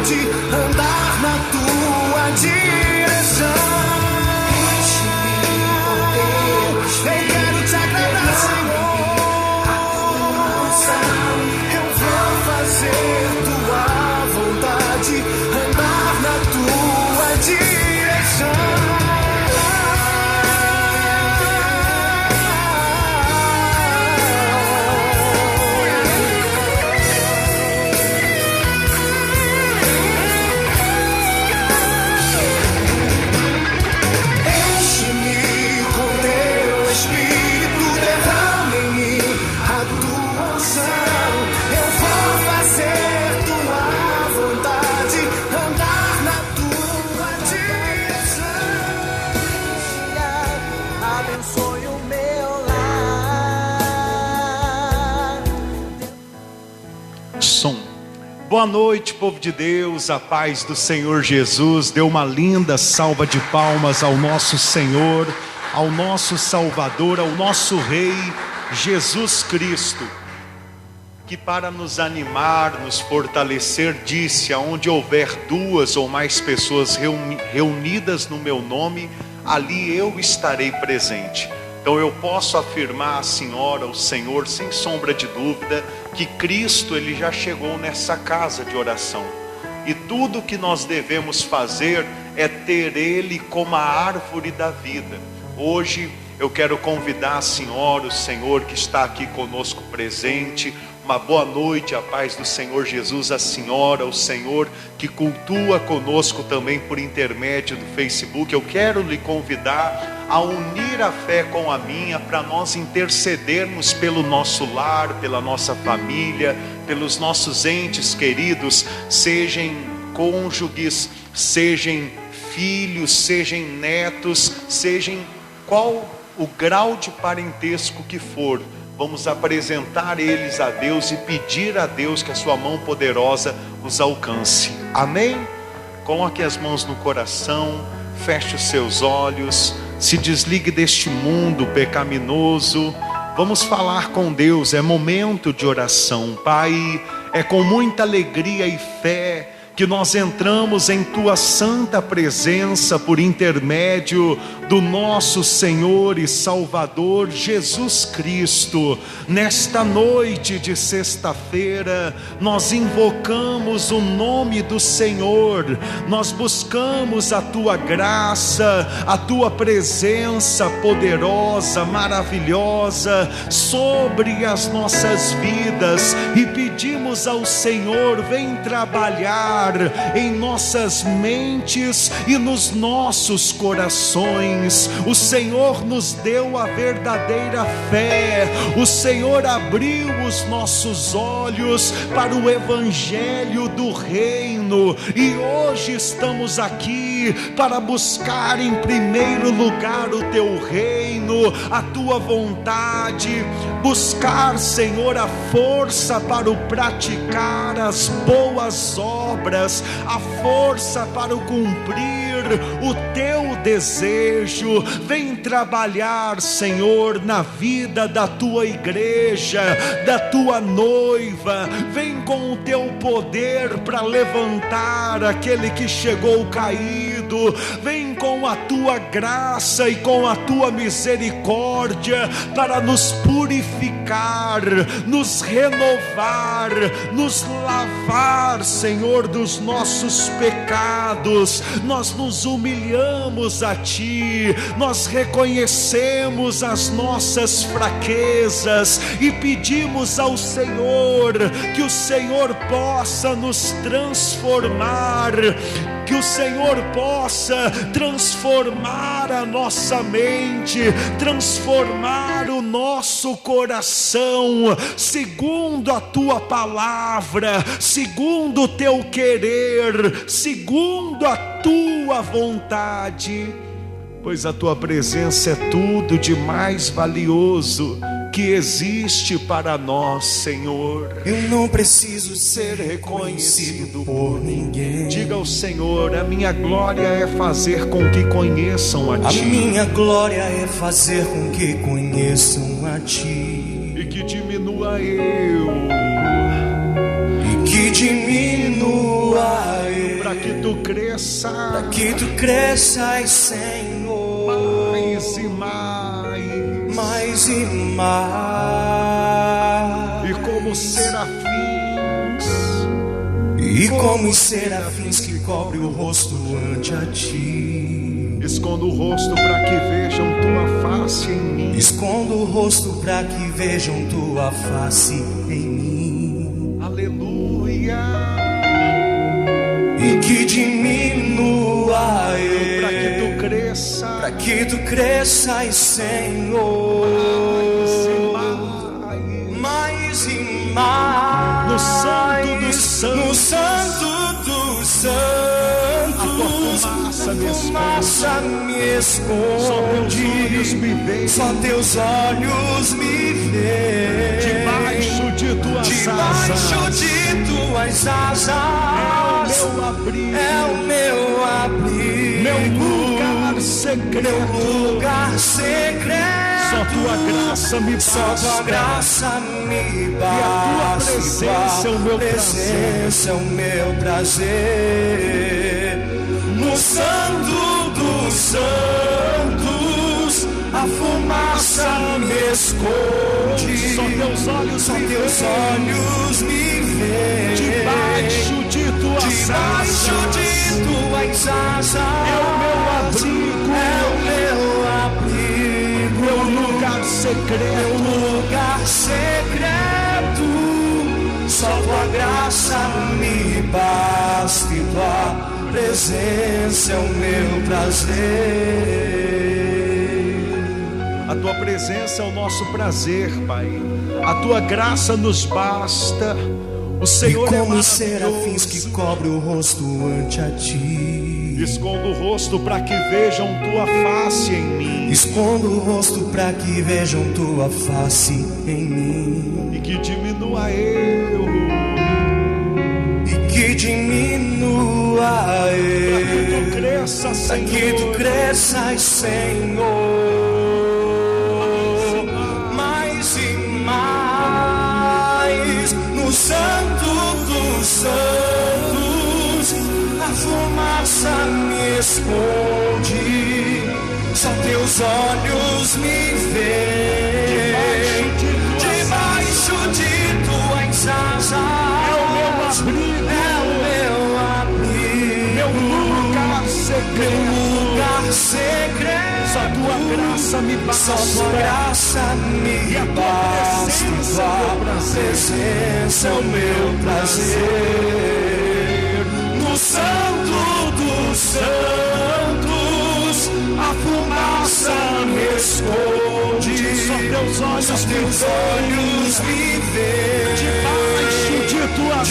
vontade, andar na tua direção. Eu quero te agradar, Senhor. Eu vou fazer tua vontade, andar na tua direção. Boa noite, povo de Deus, a paz do Senhor Jesus. Dê uma linda salva de palmas ao nosso Senhor, ao nosso Salvador, ao nosso Rei, Jesus Cristo, que para nos animar, nos fortalecer, disse: aonde houver duas ou mais pessoas reunidas no meu nome, ali eu estarei presente. Então eu posso afirmar à senhora, ao Senhor, sem sombra de dúvida, que Cristo, Ele já chegou nessa casa de oração. E tudo que nós devemos fazer é ter Ele como a árvore da vida. Hoje eu quero convidar a senhora, o Senhor que está aqui conosco presente. Uma boa noite, a paz do Senhor Jesus, a senhora, o Senhor que cultua conosco também por intermédio do Facebook. Eu quero lhe convidar a unir a fé com a minha, para nós intercedermos pelo nosso lar, pela nossa família, pelos nossos entes queridos, sejam cônjuges, sejam filhos, sejam netos, sejam qual o grau de parentesco que for. Vamos apresentar eles a Deus e pedir a Deus que a sua mão poderosa os alcance. Amém? Coloque as mãos no coração, feche os seus olhos, se desligue deste mundo pecaminoso. Vamos falar com Deus, é momento de oração. Pai, é com muita alegria e fé que nós entramos em tua santa presença por intermédio do nosso Senhor e Salvador Jesus Cristo. Nesta noite de sexta-feira, nós invocamos o nome do Senhor, nós buscamos a tua graça, a tua presença poderosa, maravilhosa sobre as nossas vidas, e pedimos ao Senhor: vem trabalhar em nossas mentes e nos nossos corações. O Senhor nos deu a verdadeira fé, o Senhor abriu os nossos olhos para o Evangelho do Reino, e hoje estamos aqui para buscar em primeiro lugar o teu reino, a tua vontade, buscar, Senhor, a força para o praticar as boas obras, a força para o cumprir o teu desejo. Vem trabalhar, Senhor, na vida da tua igreja, da tua noiva. Vem com o teu poder para levantar aquele que chegou caído. Vem com a tua graça e com a tua misericórdia para nos purificar, nos renovar, nos lavar, Senhor, dos nossos pecados. Nós nos humilhamos a ti, nós reconhecemos as nossas fraquezas e pedimos ao Senhor que o Senhor possa nos transformar, que o Senhor possa transformar a nossa mente, transformar o nosso coração, segundo a tua palavra, segundo o teu querer, segundo a tua vontade, pois a tua presença é tudo de mais valioso que existe para nós, Senhor. Eu não preciso ser reconhecido por ninguém. Diga ao Senhor: a minha glória é fazer com que conheçam a ti. A minha glória é fazer com que conheçam a ti. E que diminua eu. E que diminua eu. tu cresça, para que tu cresças, Senhor, mais e mais, mais e mais. E como serafins, e como os serafins que cobrem o rosto ante a ti, escondo o rosto para que vejam tua face em mim. Escondo o rosto para que vejam tua face em mim. Aleluia. E que diminua eu, para que tu cresça, para que tu cresças, Senhor, mais e mais, no santo dos santos, no santo dos santos, a fumaça me esconde, só teus olhos me veem, debaixo de tuas asas, é o meu abrigo, meu lugar secreto, só tua graça me basta, e a tua presença é o meu prazer. No santo dos santos, a fumaça me esconde, só teus olhos me veem, debaixo de tuas asas, é o meu abrigo, meu lugar secreto, só tua graça me basta e tua presença é o meu prazer. A tua presença é o nosso prazer, Pai. A tua graça nos basta. O Senhor e é como maravilhoso. Os serafins que cobrem o rosto ante a ti, escondo o rosto para que vejam tua face em mim. Escondo o rosto para que vejam tua face em mim. E que diminua eu, e que diminua eu, para que tu cresças, Senhor, para que tu cresças, Senhor, mais e mais. No santo dos santos, a fumaça me esconde, só teus olhos me veem, debaixo de tuas asas, é o meu abrigo, meu lugar secreto, só tua graça me basta, só tua graça me basta, tua presença é o meu prazer. No santo dos santos, a fumaça me esconde, só teus olhos me veem, debaixo de tuas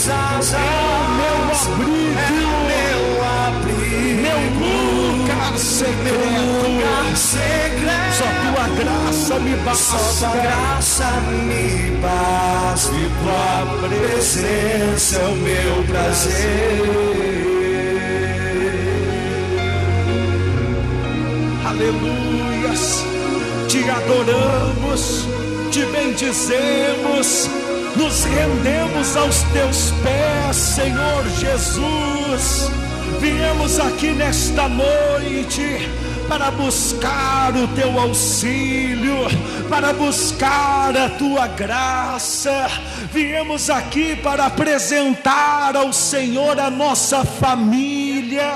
asas, é o meu abrigo, meu lugar secreto, só tua graça me basta, só tua graça me basta, e tua presença é o meu prazer. Aleluias, te adoramos, te bendizemos, nos rendemos aos teus pés, Senhor Jesus. Viemos aqui nesta noite para buscar o teu auxílio, para buscar a tua graça. Viemos aqui para apresentar ao Senhor a nossa família,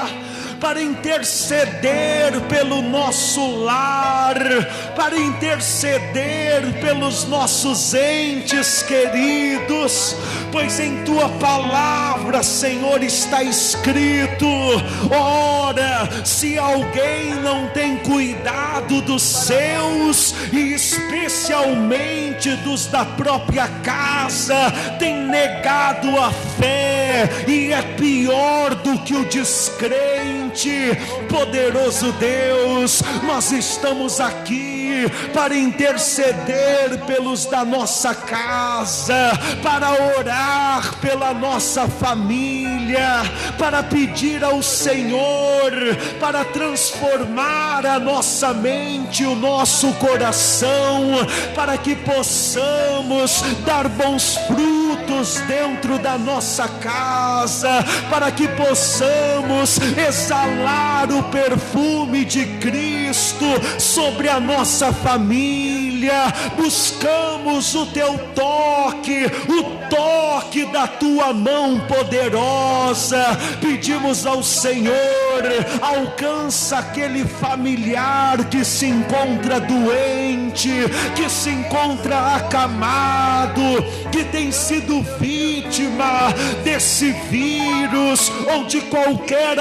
para interceder pelo nosso lar, para interceder pelos nossos entes queridos, pois em tua palavra, Senhor, está escrito: ora, se alguém não tem cuidado dos seus, e especialmente dos da própria casa, tem negado a fé, e é pior do que o descrente. Poderoso Deus, nós estamos aqui para interceder pelos da nossa casa, para orar pela nossa família, para pedir ao Senhor, para transformar a nossa mente, o nosso coração, para que possamos dar bons frutos dentro da nossa casa, para que possamos exalar o perfume de Cristo sobre a nossa família. Buscamos o teu toque, o toque da tua mão poderosa. Pedimos ao Senhor, alcança aquele familiar que se encontra doente, que se encontra acamado, que tem sido vítima desse vírus ou de qualquer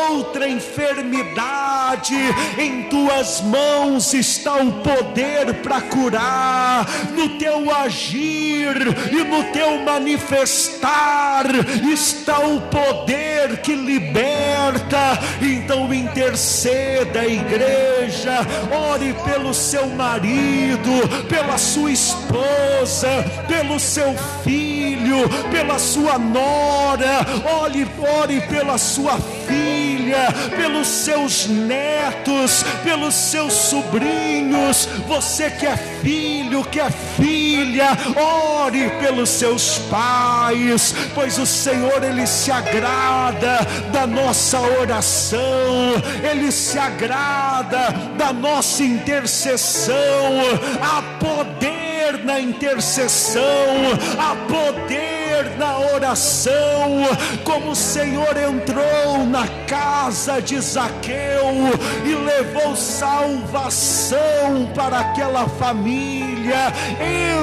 outra enfermidade. Em tuas mãos está o poder para curar. No teu agir e no teu manifestar está o poder que liberta. Então interceda, igreja, ore pelo seu marido, pela sua esposa, pelo seu filho, pela sua nora, ore pela sua filha, pelos seus netos, pelos seus sobrinhos. Você que é filho, que é filha, ore pelos seus pais, pois o Senhor, Ele se agrada da nossa oração, Ele se agrada da nossa intercessão. Há poder na intercessão, há poder na oração. Como o Senhor entrou na casa de Zaqueu e levou salvação para aquela família,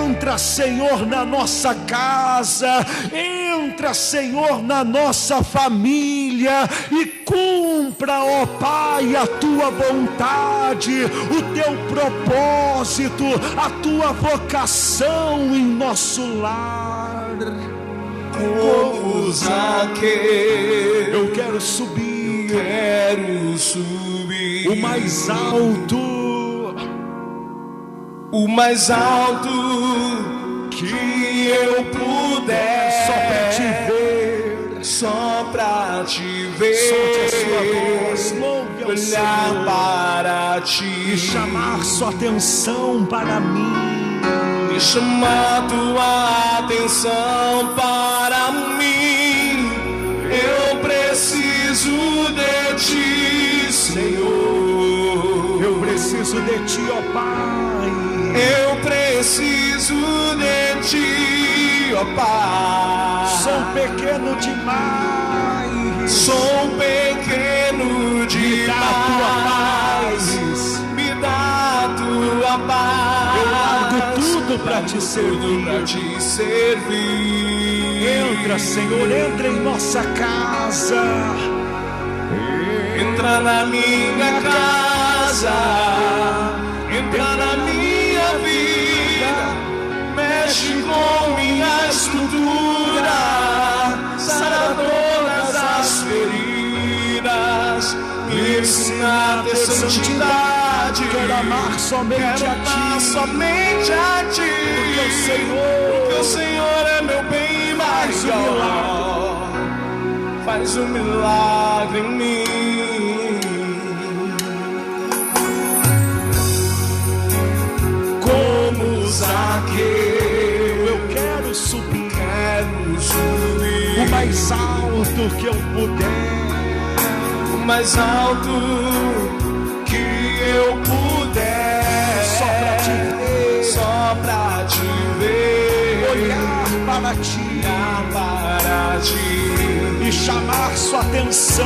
entra, Senhor, na nossa casa, entra, Senhor, na nossa família e cumpra, ó Pai, a tua vontade, o teu propósito, a tua vocação em nosso lar. Como Zaqueu, eu quero subir, o mais alto que eu puder, só pra te ver, solte a sua voz, louve ao olhar Senhor, para ti e chamar sua atenção para mim, e chamar tua atenção para mim. Eu preciso de ti, Senhor. Eu preciso de ti, ó Pai. Eu preciso de ti, ó Pai. Sou pequeno demais, sou pequeno demais. Me dá a tua paz. Eu largo tudo para te servir. Entra, Senhor, entra em nossa casa. Entra na minha casa, entra na minha vida, mexe com minha estrutura, sara todas as feridas, me ensina a ter santidade. Quero amar somente a ti, porque o Senhor é meu bem maior. Faz um milagre em mim. Como Zaqueu, eu quero subir, o mais alto que eu puder, o mais alto que eu puder, só pra te ver, olhar para ti, e chamar sua atenção,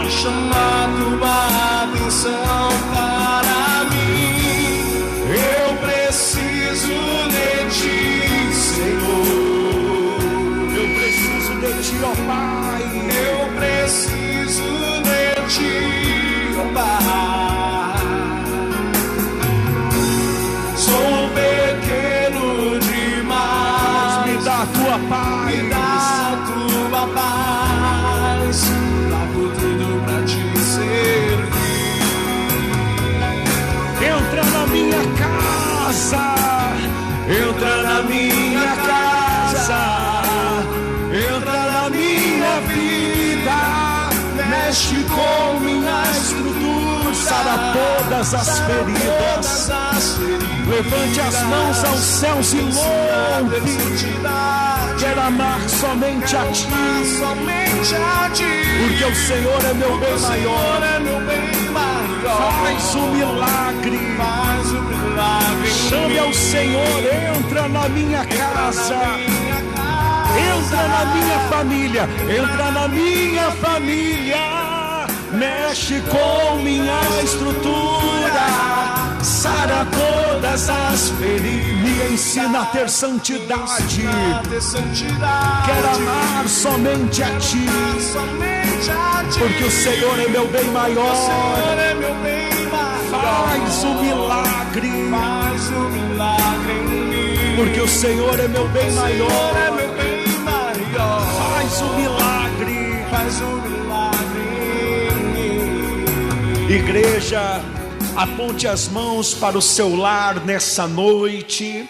chamar tua atenção para mim. Eu preciso de ti, Senhor. Eu preciso de ti, ó Pai. Eu preciso de ti, ó Pai. Sou pequeno demais. Me dá a tua paz. Me dá a tua paz. Largo tudo pra te servir. Entra casa, entra na minha casa, entra na minha vida, mexe com minha estrutura, sara todas as feridas. Levante as mãos aos céus e louve. Quero amar somente a Ti, porque o Senhor é meu bem maior. Faz um milagre, chame ao Senhor, entra na minha casa, entra na minha família, entra na minha família, mexe com minha estrutura, sara todas as feridas, me ensina a ter santidade, quero amar somente a Ti, porque o Senhor é meu bem maior. Faz um milagre, porque o Senhor é meu bem maior. Faz um milagre, Igreja, aponte as mãos para o seu lar nessa noite.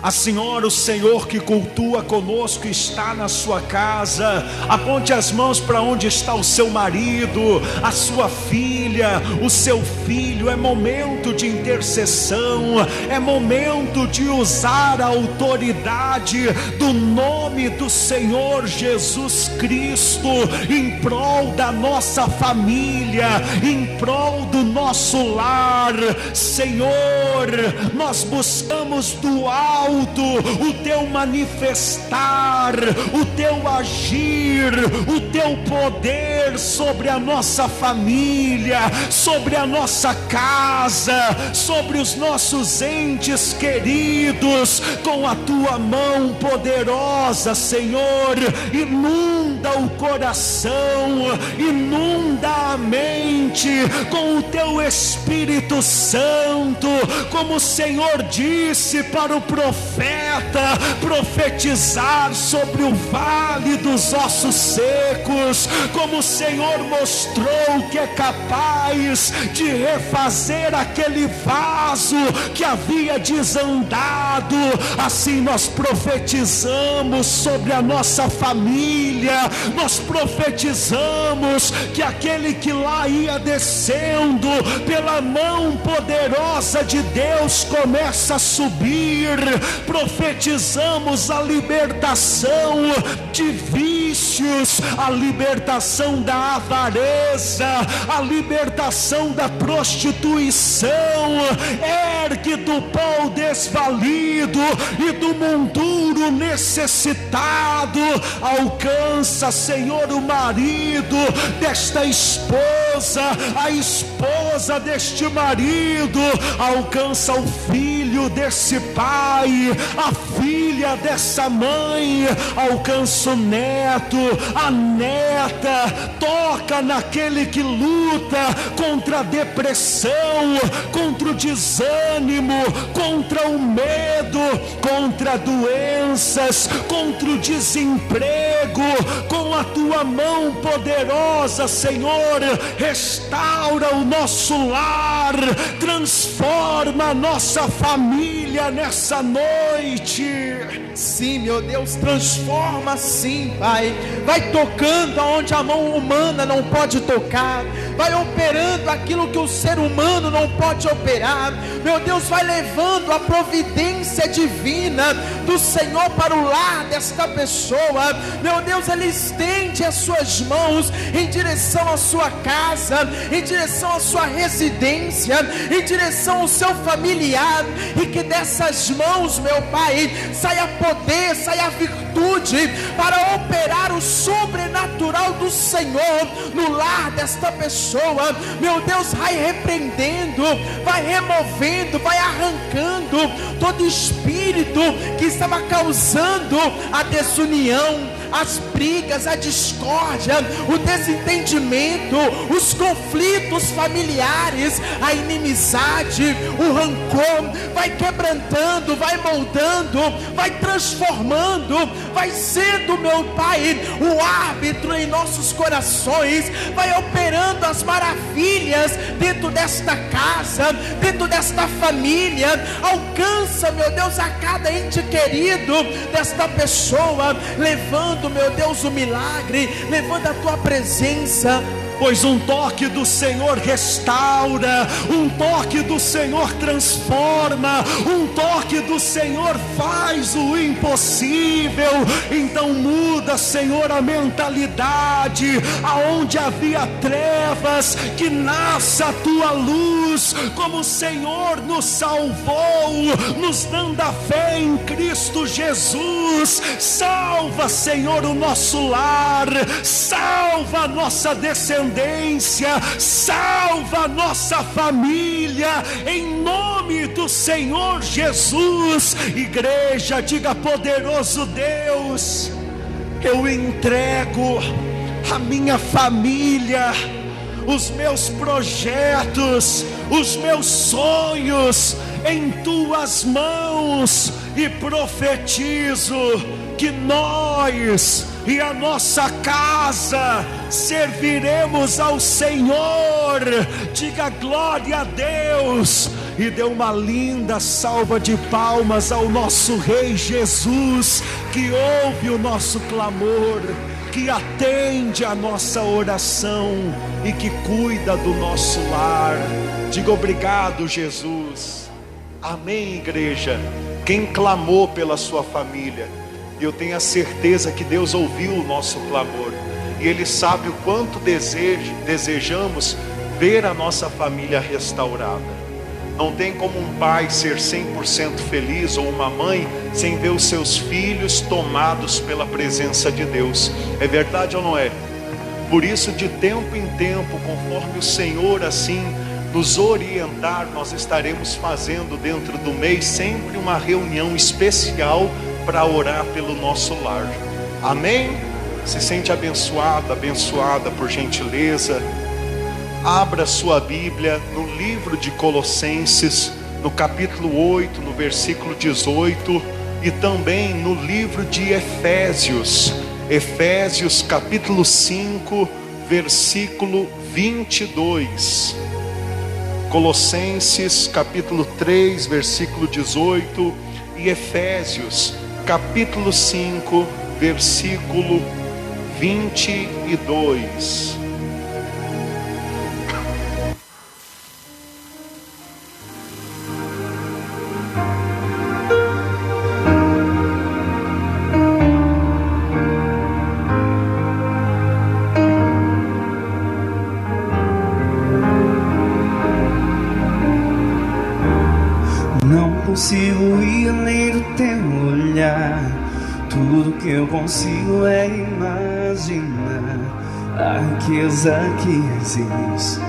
A senhora, o Senhor que cultua conosco está na sua casa. Aponte as mãos para onde está o seu marido, a sua filha, o seu filho. É momento de intercessão, é momento de usar a autoridade do nome do Senhor Jesus Cristo em prol da nossa família, em prol do nosso lar. Senhor, nós buscamos do alto o teu manifestar, o teu agir, o teu poder sobre a nossa família, sobre a nossa casa, sobre os nossos entes queridos, com a tua mão poderosa, Senhor. Inunda o coração, inunda a mente com o teu Espírito Santo, como o Senhor disse para o profeta, profetizar sobre o vale dos ossos secos, como o Senhor mostrou que é capaz de refazer aquele vaso que havia desandado. Assim nós profetizamos sobre a nossa família, nós profetizamos que aquele que lá ia descendo pela mão poderosa de Deus começa a subir. Profetizamos a libertação de vícios, a libertação da avareza, a libertação da prostituição. Ergue do pó desvalido e do monturo necessitado. Alcança, Senhor, o marido desta esposa, a esposa deste marido. Alcança o filho desse pai, a filha dessa mãe. Alcança o neto, a neta. Toca naquele que luta contra a depressão, contra o desânimo, contra o medo, contra doenças, contra o desemprego. Com a tua mão poderosa, Senhor, restaura o nosso lar, transforma a nossa família nessa noite. Sim, meu Deus, transforma sim, Pai. Vai tocando aonde a mão humana não pode tocar, vai operando aquilo que o ser humano não pode operar. Meu Deus, vai levando a providência divina do Senhor para o lar desta pessoa. Meu Deus, Ele estende as suas mãos em direção à sua casa, em direção à sua residência, em direção ao seu familiar, e que dessas mãos, meu Pai, saia poder, saia virtude para operar o sobrenatural do Senhor no lar desta pessoa. Meu Deus, vai repreendendo, vai removendo, vai arrancando todo espírito que estava causando a desunião, as brigas, a discórdia, o desentendimento, os conflitos familiares, a inimizade, o rancor. Vai quebrantando, vai moldando, vai transformando, vai sendo, meu Pai, o árbitro em nossos corações, vai operando as maravilhas dentro desta casa, dentro desta família. Alcança, meu Deus, a cada ente querido desta pessoa, levando, meu Deus, o milagre, levando a tua presença. Pois um toque do Senhor restaura, um toque do Senhor transforma, um toque do Senhor faz o impossível. Então muda, Senhor, a mentalidade. Aonde havia trevas, que nasça a tua luz, como o Senhor nos salvou, nos dando a fé em Cristo Jesus. Salva, Senhor, o nosso lar, salva a nossa descendência, salva a nossa família, em nome do Senhor Jesus. Igreja, diga: poderoso Deus, eu entrego a minha família, os meus projetos, os meus sonhos em tuas mãos, e profetizo que nós e a nossa casa serviremos ao Senhor. Diga glória a Deus, e dê uma linda salva de palmas ao nosso Rei Jesus, que ouve o nosso clamor, que atende a nossa oração e que cuida do nosso lar. Diga obrigado, Jesus. Amém, igreja. Quem clamou pela sua família, eu tenho a certeza que Deus ouviu o nosso clamor, e Ele sabe o quanto desejamos ver a nossa família restaurada. Não tem como um pai ser 100% feliz, ou uma mãe, sem ver os seus filhos tomados pela presença de Deus. É verdade ou não é? Por isso, de tempo em tempo, conforme o Senhor assim nos orientar, nós estaremos fazendo dentro do mês sempre uma reunião especial para orar pelo nosso lar. Amém? Se sente abençoado, abençoada, por gentileza, abra sua Bíblia no livro de Colossenses, no capítulo 8, no versículo 18, e também no livro de Efésios, Efésios capítulo 5, versículo 22. Colossenses capítulo 3, versículo 18, e Efésios capítulo 5, versículo 22. Não consigo ir além do teu olhar. Tudo que eu consigo é imaginar a riqueza que existe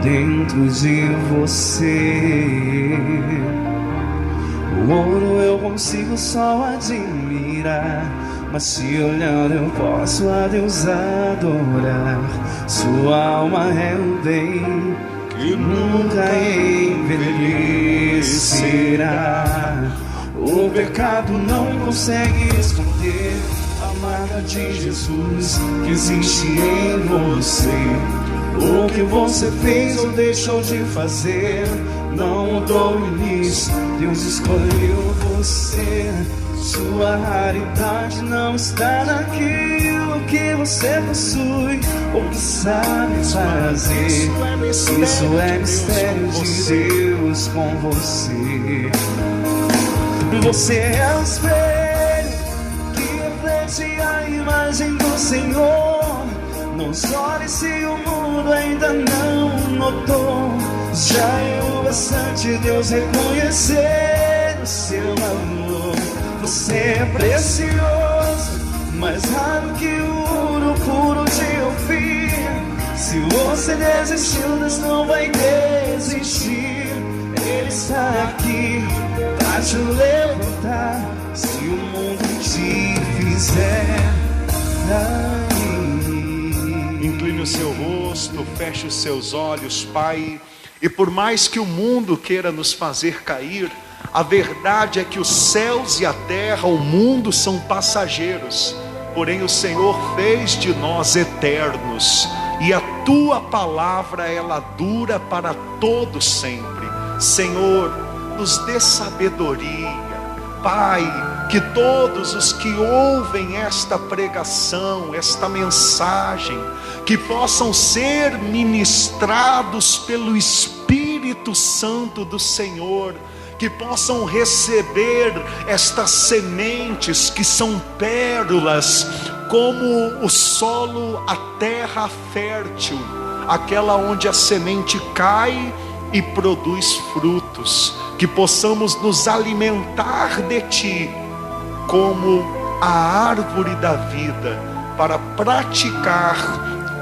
dentro de você. O ouro eu consigo só admirar, mas te olhando eu posso a Deus adorar. Sua alma é um bem que nunca envelhecerá. O pecado não consegue esconder a marca de Jesus que existe em você. O que você fez ou deixou de fazer não mudou o início. Deus escolheu você. Sua raridade não está naquilo que você possui ou que sabe fazer. Isso é mistério de Deus com você. Você é o espelho que reflete a imagem do Senhor. Não chore se o mundo ainda não notou. Já é o bastante Deus reconhecer o seu amor. Você é precioso, mais raro que o ouro puro de Ofir. Se você desistiu, Deus não vai desistir. Ele está aqui pra te levantar, se o mundo te fizer cair. Incline o seu rosto, feche os seus olhos, Pai. E por mais que o mundo queira nos fazer cair, a verdade é que os céus e a terra, o mundo, são passageiros. porém o Senhor fez de nós eternos, e a tua palavra ela dura para todo sempre. Senhor, nos dê sabedoria, Pai, que todos os que ouvem esta pregação, esta mensagem, que possam ser ministrados pelo Espírito Santo do Senhor, que possam receber estas sementes que são pérolas, como o solo, a terra fértil, aquela onde a semente cai e produz frutos, que possamos nos alimentar de Ti, como a árvore da vida, para praticar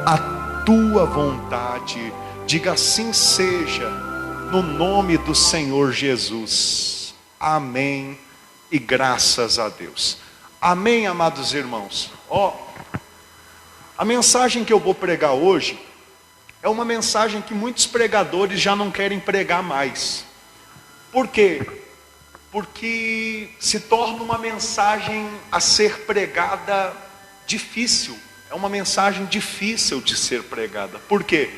a Tua vontade. Diga assim seja, no nome do Senhor Jesus. Amém e graças a Deus. Amém, amados irmãos. A mensagem que eu vou pregar hoje é uma mensagem que muitos pregadores já não querem pregar mais. Por quê? Porque se torna uma mensagem a ser pregada difícil. É uma mensagem difícil de ser pregada. Por quê?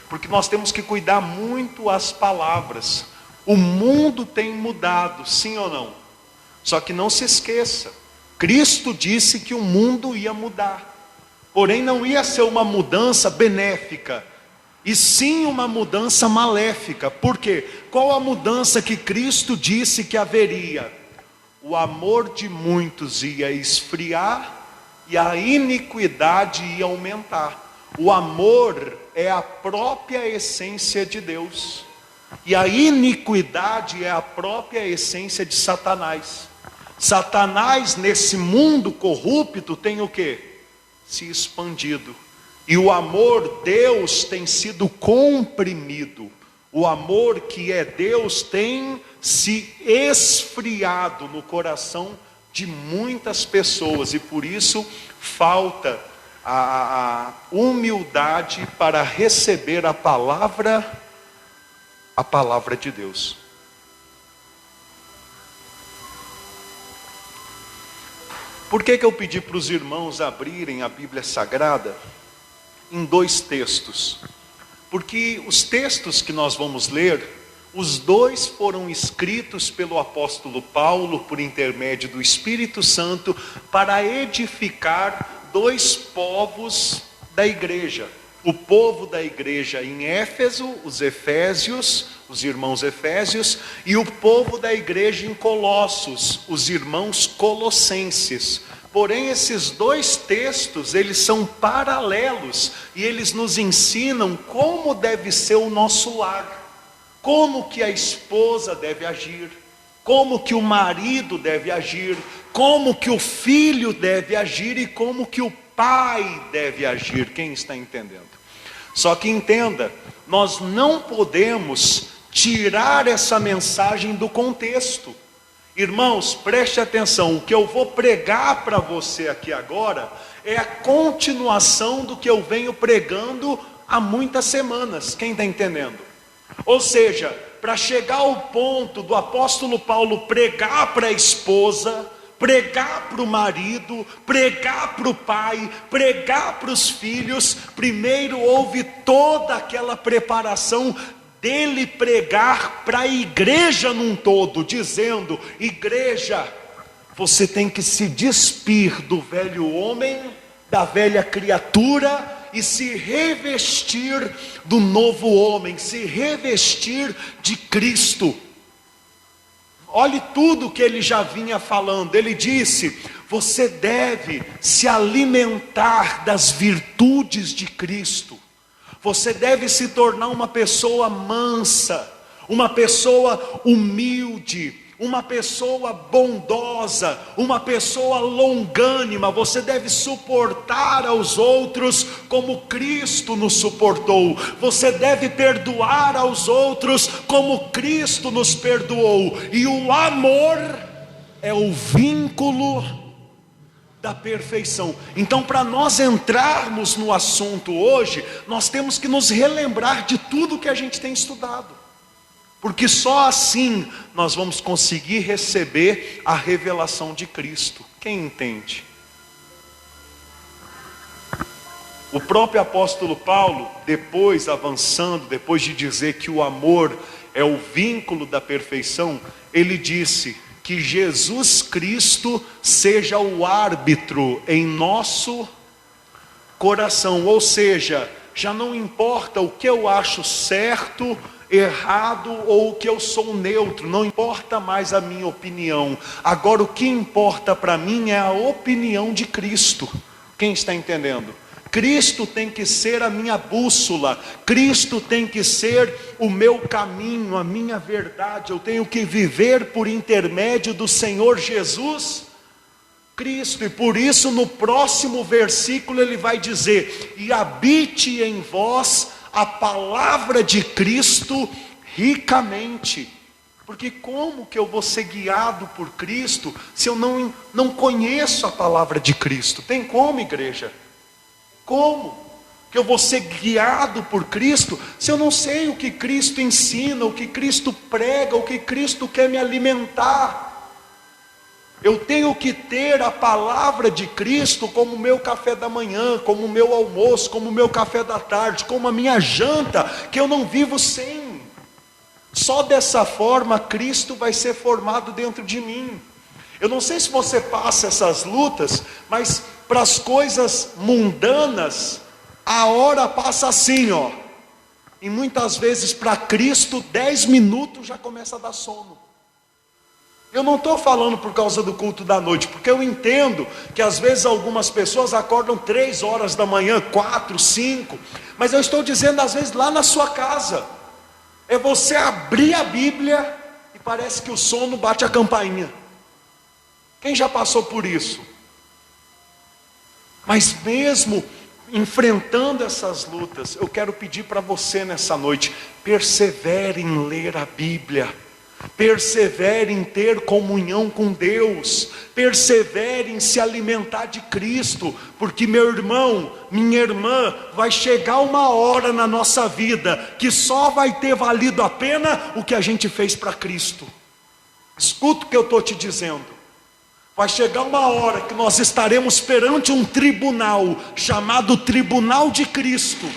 Porque nós temos que cuidar muito as palavras. O mundo tem mudado, sim ou não? Só que não se esqueça, Cristo disse que o mundo ia mudar. Porém não ia ser uma mudança benéfica, e sim uma mudança maléfica. Por quê? Qual a mudança que Cristo disse que haveria? O amor de muitos ia esfriar e a iniquidade ia aumentar. O amor é a própria essência de Deus, e a iniquidade é a própria essência de Satanás. Satanás nesse mundo corrupto tem o quê? Se expandido. E o amor Deus tem sido comprimido. O amor que é Deus tem se esfriado no coração de muitas pessoas, e por isso falta a humildade para receber a palavra de Deus. Por que eu pedi para os irmãos abrirem a Bíblia Sagrada em 2 textos? Porque os textos que nós vamos ler, os 2 foram escritos pelo apóstolo Paulo por intermédio do Espírito Santo para edificar 2 povos da igreja. O povo da igreja em Éfeso, os efésios, os irmãos efésios, e o povo da igreja em Colossos, os irmãos colossenses. Porém esses 2 textos, eles são paralelos, e eles nos ensinam como deve ser o nosso lar, como que a esposa deve agir, como que o marido deve agir, como que o filho deve agir e como que o pai deve agir. Quem está entendendo? Só que entenda, nós não podemos tirar essa mensagem do contexto. Irmãos, preste atenção, o que eu vou pregar para você aqui agora é a continuação do que eu venho pregando há muitas semanas. Quem está entendendo? Ou seja, para chegar ao ponto do apóstolo Paulo pregar para a esposa, pregar para o marido, pregar para o pai, pregar para os filhos, primeiro houve toda aquela preparação dele pregar para a igreja num todo, dizendo: igreja, você tem que se despir do velho homem, da velha criatura, e se revestir do novo homem, se revestir de Cristo. Olhe tudo que ele já vinha falando. Ele disse: você deve se alimentar das virtudes de Cristo. Você deve se tornar uma pessoa mansa, uma pessoa humilde, uma pessoa bondosa, uma pessoa longânima. Você deve suportar aos outros como Cristo nos suportou. Você deve perdoar aos outros como Cristo nos perdoou. E o amor é o vínculo da perfeição. Então, para nós entrarmos no assunto hoje, nós temos que nos relembrar de tudo que a gente tem estudado, porque só assim nós vamos conseguir receber a revelação de Cristo. Quem entende? O próprio apóstolo Paulo, depois avançando, depois de dizer que o amor é o vínculo da perfeição, ele disse que Jesus Cristo seja o árbitro em nosso coração, ou seja, já não importa o que eu acho certo, errado ou o que eu sou neutro, não importa mais a minha opinião. Agora o que importa para mim é a opinião de Cristo. Quem está entendendo? Cristo tem que ser a minha bússola, Cristo tem que ser o meu caminho, a minha verdade. Eu tenho que viver por intermédio do Senhor Jesus Cristo. E por isso no próximo versículo ele vai dizer: e habite em vós a palavra de Cristo ricamente. Porque como que eu vou ser guiado por Cristo se eu não conheço a palavra de Cristo? Tem como, igreja? Como que eu vou ser guiado por Cristo se eu não sei o que Cristo ensina, o que Cristo prega, o que Cristo quer me alimentar? Eu tenho que ter a palavra de Cristo como meu café da manhã, como meu almoço, como meu café da tarde, como a minha janta, que eu não vivo sem. Só dessa forma Cristo vai ser formado dentro de mim. Eu não sei se você passa essas lutas, mas para as coisas mundanas, a hora passa assim, ó. E muitas vezes para Cristo, 10 minutos já começa a dar sono. Eu não estou falando por causa do culto da noite, porque eu entendo que às vezes algumas pessoas acordam 3 horas da manhã, 4, 5. Mas eu estou dizendo às vezes lá na sua casa. É você abrir a Bíblia e parece que o sono bate a campainha. Quem já passou por isso? Mas mesmo enfrentando essas lutas, eu quero pedir para você nessa noite: persevere em ler a Bíblia, persevere em ter comunhão com Deus, persevere em se alimentar de Cristo, porque meu irmão, minha irmã, vai chegar uma hora na nossa vida que só vai ter valido a pena o que a gente fez para Cristo. Escuta o que eu estou te dizendo. Vai chegar uma hora que nós estaremos perante um tribunal, chamado Tribunal de Cristo,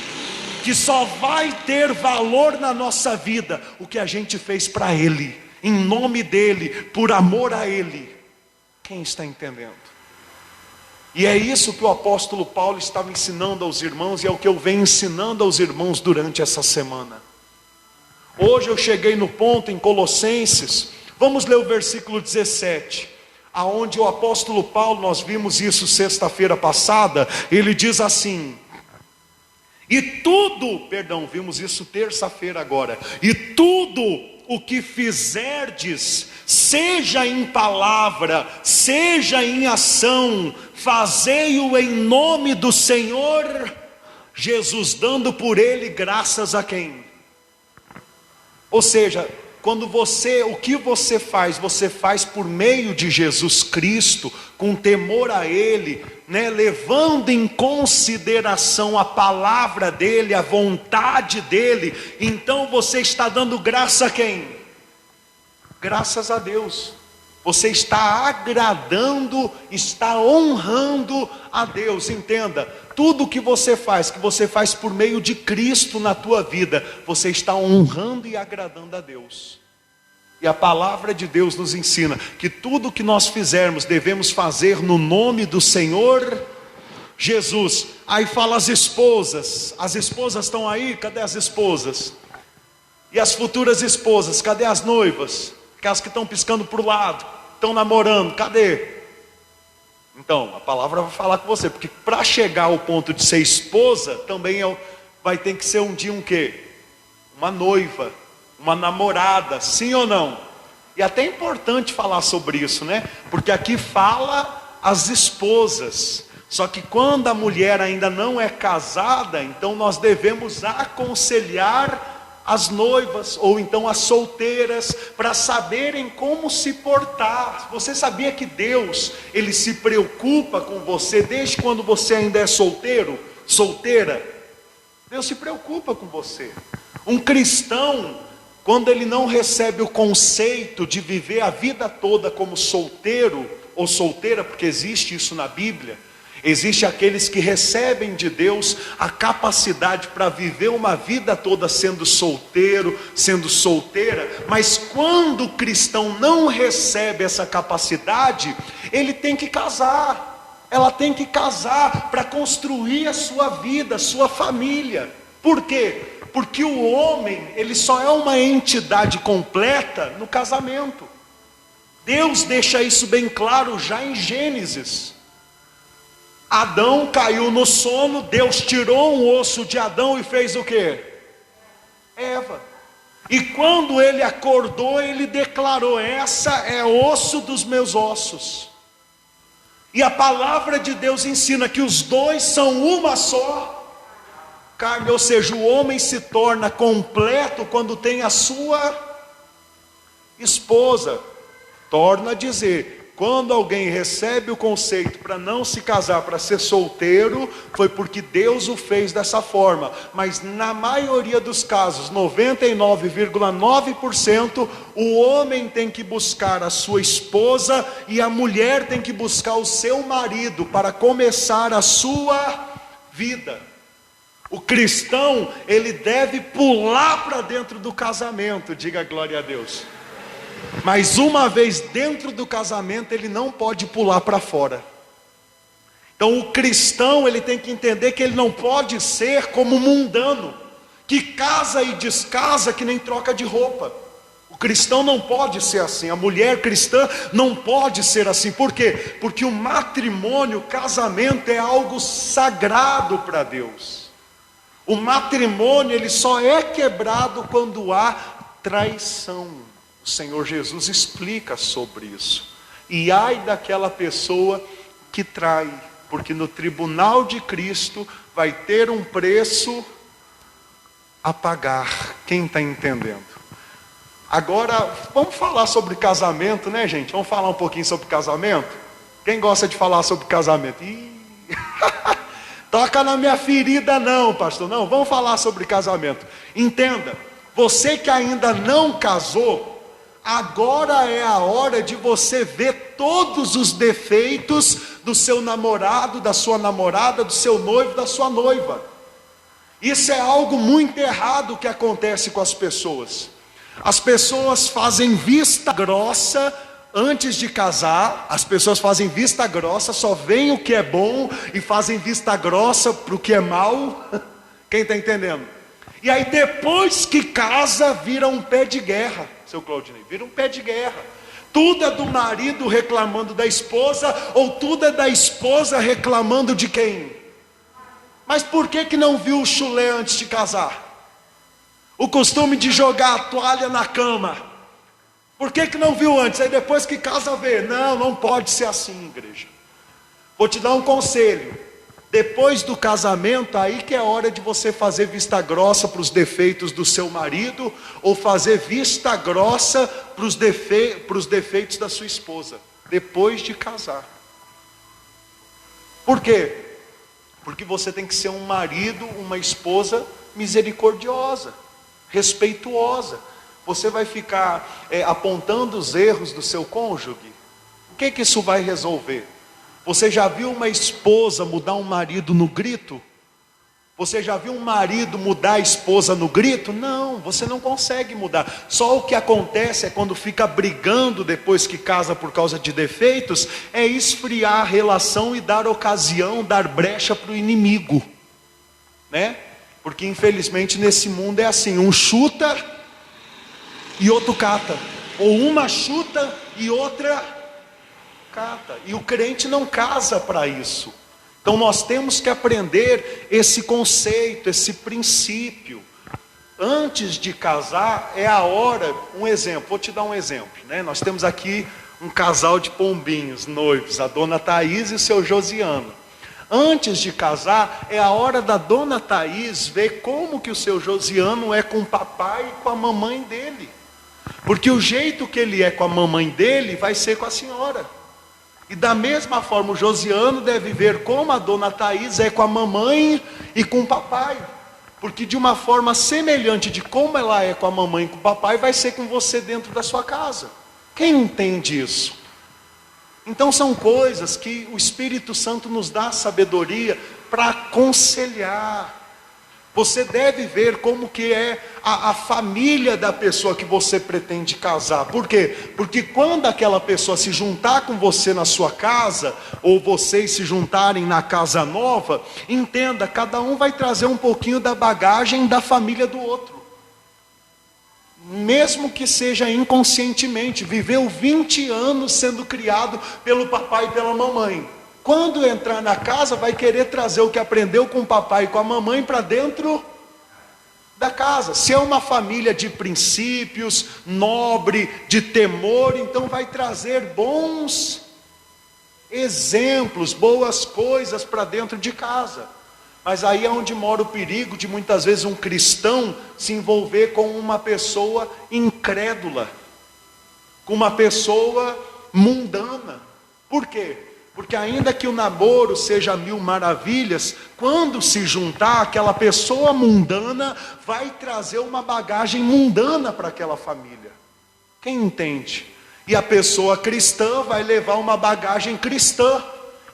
que só vai ter valor na nossa vida o que a gente fez para Ele, em nome dEle, por amor a Ele. Quem está entendendo? E é isso que o apóstolo Paulo estava ensinando aos irmãos, e é o que eu venho ensinando aos irmãos durante essa semana. Hoje eu cheguei no ponto em Colossenses, vamos ler o versículo 17, aonde o apóstolo Paulo, nós vimos isso sexta-feira passada, ele diz assim: vimos isso terça-feira agora, e tudo o que fizerdes, seja em palavra, seja em ação, fazei-o em nome do Senhor Jesus, dando por ele graças a quem? Ou seja, o que você faz por meio de Jesus Cristo, com temor a Ele, né, levando em consideração a palavra dEle, a vontade dEle, então você está dando graça a quem? Graças a Deus. Você está agradando, está honrando a Deus. Entenda, tudo que você faz por meio de Cristo na tua vida, você está honrando e agradando a Deus. E a palavra de Deus nos ensina que tudo que nós fizermos, devemos fazer no nome do Senhor Jesus. Aí fala as esposas estão aí? Cadê as esposas? E as futuras esposas, cadê as noivas? Aquelas que estão piscando para o lado, estão namorando, cadê? Então, a palavra vai falar com você, porque para chegar ao ponto de ser esposa, também vai ter que ser um dia um quê? Uma noiva, uma namorada, sim ou não? E até é importante falar sobre isso, né? Porque aqui fala as esposas. Só que quando a mulher ainda não é casada, então nós devemos aconselhar as noivas, ou então as solteiras, para saberem como se portar. Você sabia que Deus, Ele se preocupa com você desde quando você ainda é solteiro, solteira? Deus se preocupa com você. Um cristão, quando ele não recebe o conceito de viver a vida toda como solteiro ou solteira, porque existe isso na Bíblia, Existem aqueles que recebem de Deus a capacidade para viver uma vida toda sendo solteiro, sendo solteira, mas quando o cristão não recebe essa capacidade, ele tem que casar, ela tem que casar para construir a sua vida, a sua família. Por quê? Porque o homem, ele só é uma entidade completa no casamento. Deus deixa isso bem claro já em Gênesis. Adão caiu no sono, Deus tirou um osso de Adão e fez o quê? Eva. E quando ele acordou, ele declarou: essa é osso dos meus ossos. E a palavra de Deus ensina que os dois são uma só carne, ou seja, o homem se torna completo quando tem a sua esposa. Torna a dizer, quando alguém recebe o conceito para não se casar, para ser solteiro, foi porque Deus o fez dessa forma. Mas na maioria dos casos, 99,9%, o homem tem que buscar a sua esposa e a mulher tem que buscar o seu marido para começar a sua vida. O cristão, ele deve pular para dentro do casamento, diga glória a Deus. Mas uma vez dentro do casamento, ele não pode pular para fora. Então o cristão, ele tem que entender que ele não pode ser como o mundano, que casa e descasa que nem troca de roupa. O cristão não pode ser assim, a mulher cristã não pode ser assim. Por quê? Porque o matrimônio, o casamento é algo sagrado para Deus. O matrimônio, ele só é quebrado quando há traição. O Senhor Jesus explica sobre isso. E ai daquela pessoa que trai, porque no tribunal de Cristo vai ter um preço a pagar. Quem está entendendo? Agora, vamos falar sobre casamento, né, gente? Vamos falar um pouquinho sobre casamento? Quem gosta de falar sobre casamento? Toca na minha ferida não, pastor. Não, vamos falar sobre casamento. Entenda, você que ainda não casou, agora é a hora de você ver todos os defeitos do seu namorado, da sua namorada, do seu noivo, da sua noiva. Isso é algo muito errado que acontece com as pessoas. As pessoas fazem vista grossa antes de casar. As pessoas fazem vista grossa, só veem o que é bom e fazem vista grossa para o que é mal. Quem está entendendo? E aí depois que casa, vira um pé de guerra. Seu Claudinei, vira um pé de guerra. Tudo é do marido reclamando da esposa, ou tudo é da esposa reclamando de quem? Mas por que não viu o chulé antes de casar? O costume de jogar a toalha na cama. Por que não viu antes? Aí depois que casa vê. Não, não pode ser assim, igreja. Vou te dar um conselho. Depois do casamento, aí que é hora de você fazer vista grossa para os defeitos do seu marido, ou fazer vista grossa para os defeitos da sua esposa, depois de casar. Por quê? Porque você tem que ser um marido, uma esposa misericordiosa, respeituosa. Você vai ficar apontando os erros do seu cônjuge? O que isso vai resolver? Você já viu uma esposa mudar um marido no grito? Você já viu um marido mudar a esposa no grito? Não, você não consegue mudar. Só o que acontece é quando fica brigando depois que casa por causa de defeitos, é esfriar a relação e dar ocasião, dar brecha para o inimigo, né? Porque infelizmente nesse mundo é assim, um chuta e outro cata, ou uma chuta e outra cata. E o crente não casa para isso. Então nós temos que aprender esse conceito, esse princípio. Antes de casar é a hora, um exemplo, vou te dar um exemplo, né? Nós temos aqui um casal de pombinhos, noivos, a dona Thaís e o seu Josiano. Antes de casar é a hora da dona Thaís ver como que o seu Josiano é com o papai e com a mamãe dele. Porque o jeito que ele é com a mamãe dele vai ser com a senhora. E da mesma forma o Josiano deve ver como a dona Thaís é com a mamãe e com o papai. Porque de uma forma semelhante de como ela é com a mamãe e com o papai, vai ser com você dentro da sua casa. Quem entende isso? Então são coisas que o Espírito Santo nos dá sabedoria para aconselhar. Você deve ver como que é a família da pessoa que você pretende casar. Por quê? Porque quando aquela pessoa se juntar com você na sua casa, ou vocês se juntarem na casa nova, entenda, cada um vai trazer um pouquinho da bagagem da família do outro. Mesmo que seja inconscientemente, viveu 20 anos sendo criado pelo papai e pela mamãe. Quando entrar na casa, vai querer trazer o que aprendeu com o papai e com a mamãe para dentro da casa. Se é uma família de princípios, nobre, de temor, então vai trazer bons exemplos, boas coisas para dentro de casa. Mas aí é onde mora o perigo de muitas vezes um cristão se envolver com uma pessoa incrédula, com uma pessoa mundana. Por quê? Porque ainda que o namoro seja 1000 maravilhas, quando se juntar, aquela pessoa mundana vai trazer uma bagagem mundana para aquela família. Quem entende? E a pessoa cristã vai levar uma bagagem cristã.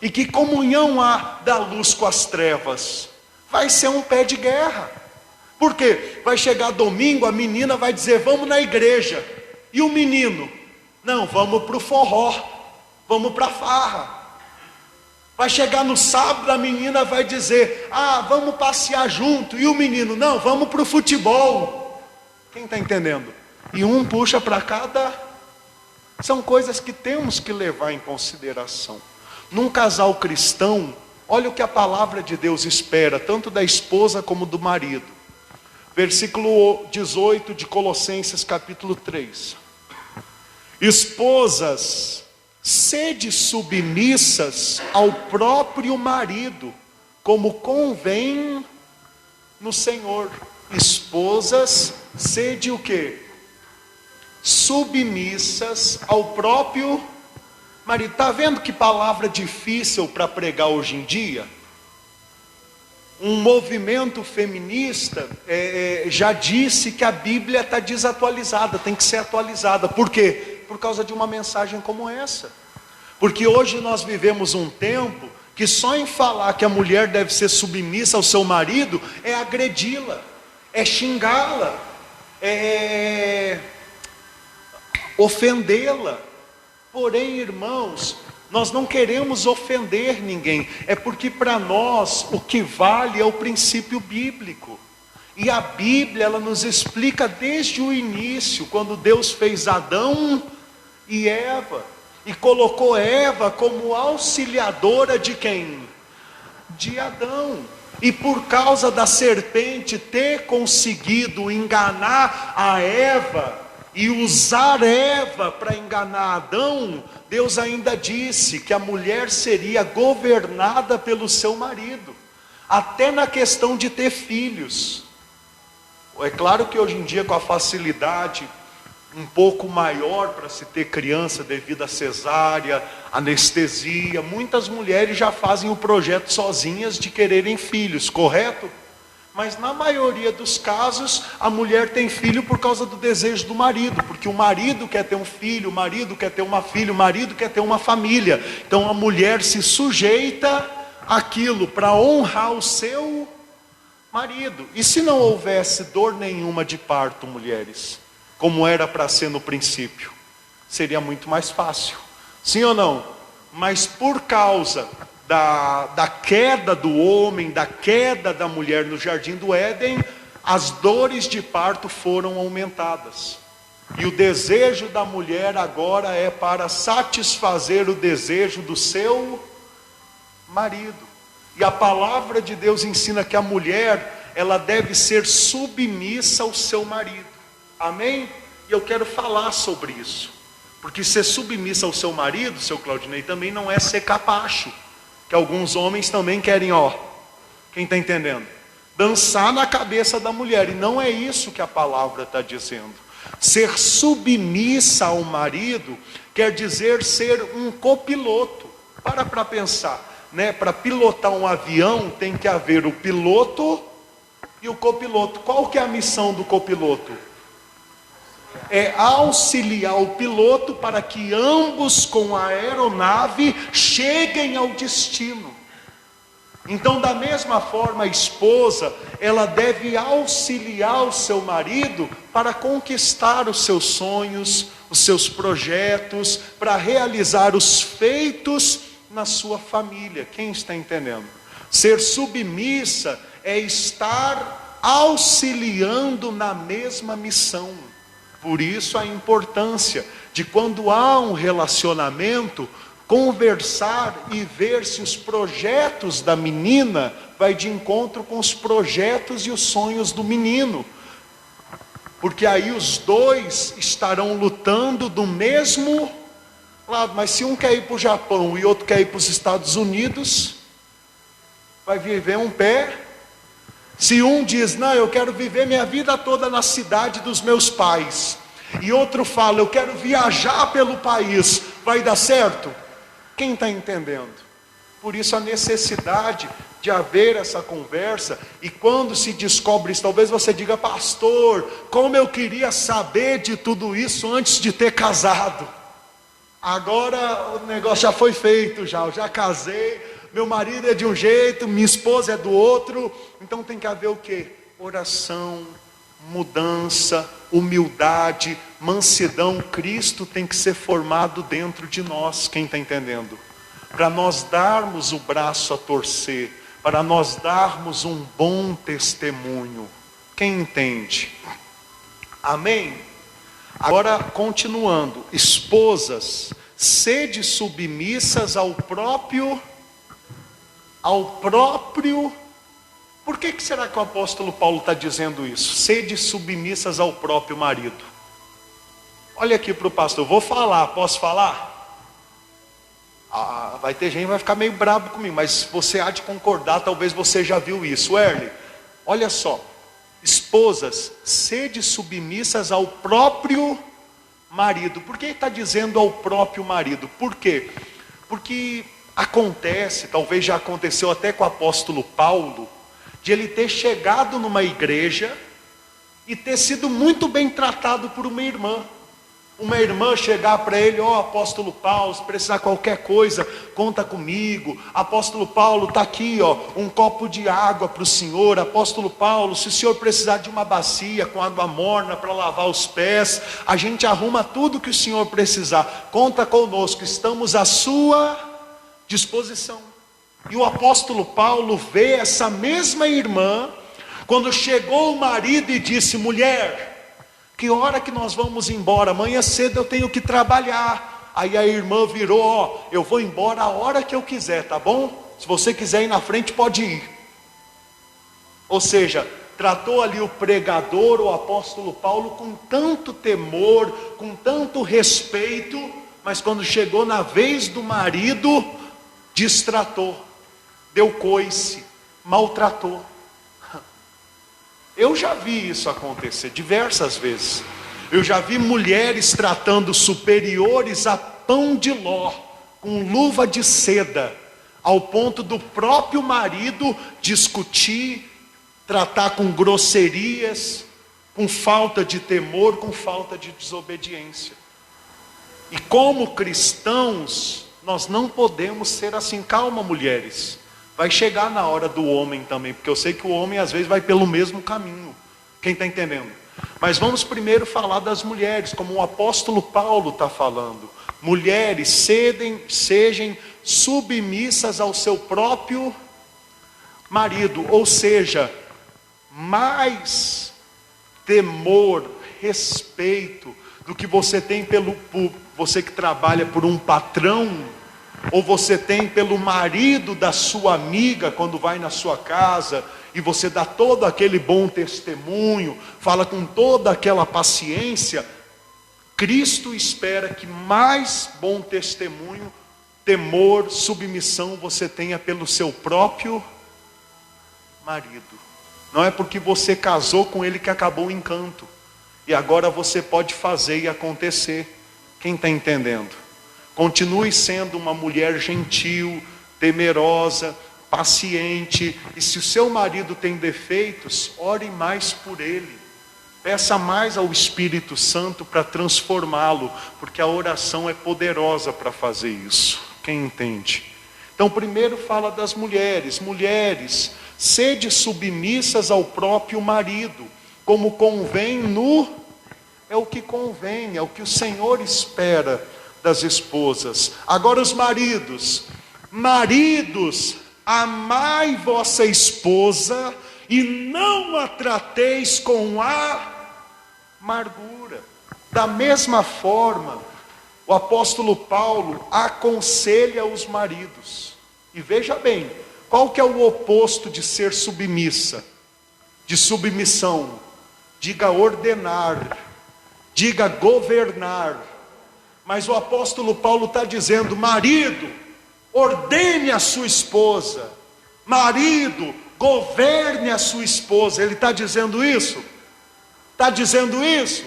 E que comunhão há da luz com as trevas? Vai ser um pé de guerra. Por quê? Vai chegar domingo, a menina vai dizer, vamos na igreja. E o menino? Não, vamos para o forró, vamos para a farra. Vai chegar no sábado, a menina vai dizer, vamos passear junto. E o menino? Não, vamos para o futebol. Quem está entendendo? E um puxa para cada. São coisas que temos que levar em consideração. Num casal cristão, olha o que a palavra de Deus espera, tanto da esposa como do marido. Versículo 18 de Colossenses capítulo 3. Esposas, sede submissas ao próprio marido, como convém no Senhor. Esposas, sede o quê? Submissas ao próprio marido. Está vendo que palavra difícil para pregar hoje em dia? Um movimento feminista já disse que a Bíblia está desatualizada, tem que ser atualizada. Por quê? Por causa de uma mensagem como essa. Porque hoje nós vivemos um tempo que só em falar que a mulher deve ser submissa ao seu marido é agredi-la, é xingá-la, é ofendê-la. Porém, irmãos, nós não queremos ofender ninguém. É porque para nós o que vale é o princípio bíblico. E a Bíblia, ela nos explica desde o início, quando Deus fez Adão e Eva. E colocou Eva como auxiliadora de quem? De Adão. E por causa da serpente ter conseguido enganar a Eva e usar Eva para enganar Adão, Deus ainda disse que a mulher seria governada pelo seu marido, até na questão de ter filhos. É claro que hoje em dia, com a facilidade um pouco maior para se ter criança devido à cesárea, anestesia, muitas mulheres já fazem o projeto sozinhas de quererem filhos, correto? Mas na maioria dos casos, a mulher tem filho por causa do desejo do marido, porque o marido quer ter um filho, o marido quer ter uma filha, o marido quer ter uma família. Então a mulher se sujeita àquilo para honrar o seu marido. E se não houvesse dor nenhuma de parto, mulheres, como era para ser no princípio, seria muito mais fácil. Sim ou não? Mas por causa da queda do homem, da queda da mulher no jardim do Éden, as dores de parto foram aumentadas. E o desejo da mulher agora é para satisfazer o desejo do seu marido. E a palavra de Deus ensina que a mulher, ela deve ser submissa ao seu marido. Amém? E eu quero falar sobre isso. Porque ser submissa ao seu marido, seu Claudinei, também não é ser capacho. Que alguns homens também querem, quem está entendendo? Dançar na cabeça da mulher. E não é isso que a palavra está dizendo. Ser submissa ao marido quer dizer ser um copiloto. Para pensar, né? Para pilotar um avião tem que haver o piloto e o copiloto. Qual que é a missão do copiloto? é auxiliar o piloto para que ambos com a aeronave cheguem ao destino. Então, da mesma forma, a esposa, ela deve auxiliar o seu marido para conquistar os seus sonhos, os seus projetos, para realizar os feitos na sua família. Quem está entendendo? Ser submissa é estar auxiliando na mesma missão. Por isso a importância de, quando há um relacionamento, conversar e ver se os projetos da menina vai de encontro com os projetos e os sonhos do menino. Porque aí os dois estarão lutando do mesmo lado. Mas se um quer ir para o Japão e outro quer ir para os Estados Unidos, vai viver um pé. Se um diz, não, eu quero viver minha vida toda na cidade dos meus pais, e outro fala, eu quero viajar pelo país, vai dar certo? Quem está entendendo? Por isso a necessidade de haver essa conversa. E quando se descobre isso, talvez você diga, pastor, como eu queria saber de tudo isso antes de ter casado. Agora o negócio já foi feito, eu já casei, meu marido é de um jeito, minha esposa é do outro. Então tem que haver o quê? Oração, mudança, humildade, mansidão. Cristo tem que ser formado dentro de nós. Quem está entendendo? Para nós darmos o braço a torcer, para nós darmos um bom testemunho. Quem entende? Amém? Agora continuando, esposas, sede submissas ao próprio. Por que será que o apóstolo Paulo está dizendo isso? Sede submissas ao próprio marido. Olha aqui para o pastor, vou falar, posso falar? Vai ter gente que vai ficar meio bravo comigo, mas você há de concordar, talvez você já viu isso. Erle, olha só, esposas, sede submissas ao próprio marido. Por que ele está dizendo ao próprio marido? Por quê? Porque acontece, talvez já aconteceu até com o apóstolo Paulo, de ele ter chegado numa igreja e ter sido muito bem tratado por uma irmã. Uma irmã chegar para ele, apóstolo Paulo, se precisar qualquer coisa, conta comigo. Apóstolo Paulo, está aqui, um copo de água para o senhor. Apóstolo Paulo, se o senhor precisar de uma bacia com água morna para lavar os pés, a gente arruma tudo que o senhor precisar. Conta conosco, estamos à sua disposição. E o apóstolo Paulo vê essa mesma irmã, quando chegou o marido e disse, mulher, que hora que nós vamos embora? Amanhã cedo eu tenho que trabalhar. Aí a irmã virou, eu vou embora a hora que eu quiser, tá bom? Se você quiser ir na frente, pode ir. Ou seja, tratou ali o pregador, o apóstolo Paulo, com tanto temor, com tanto respeito, mas quando chegou na vez do marido, destratou, deu coice, maltratou. Eu já vi isso acontecer diversas vezes. Eu já vi mulheres tratando superiores a pão de ló, com luva de seda, ao ponto do próprio marido discutir, tratar com grosserias, com falta de temor, com falta de desobediência. E como cristãos, nós não podemos ser assim. Calma, mulheres. Vai chegar na hora do homem também, porque eu sei que o homem às vezes vai pelo mesmo caminho. Quem está entendendo? Mas vamos primeiro falar das mulheres, como o apóstolo Paulo está falando. Mulheres, sejam submissas ao seu próprio marido. Ou seja, mais temor, respeito do que você tem por você que trabalha por um patrão, ou você tem pelo marido da sua amiga quando vai na sua casa e você dá todo aquele bom testemunho, fala com toda aquela paciência. Cristo espera que mais bom testemunho, temor, submissão você tenha pelo seu próprio marido. Não é porque você casou com ele que acabou o encanto e agora você pode fazer e acontecer. Quem está entendendo? Continue sendo uma mulher gentil, temerosa, paciente. E se o seu marido tem defeitos, ore mais por ele. Peça mais ao Espírito Santo para transformá-lo, porque a oração é poderosa para fazer isso. Quem entende? Então, primeiro fala das mulheres. Mulheres, sede submissas ao próprio marido, como convém é o que convém, é o que o Senhor espera das esposas. Agora os maridos. Maridos, amai vossa esposa e não a trateis com amargura. Da mesma forma, o apóstolo Paulo aconselha os maridos. E veja bem, qual que é o oposto de ser submissa? De submissão. Diga ordenar, diga governar. Mas o apóstolo Paulo está dizendo: marido, ordene a sua esposa. Marido, governe a sua esposa. Ele está dizendo isso? Está dizendo isso?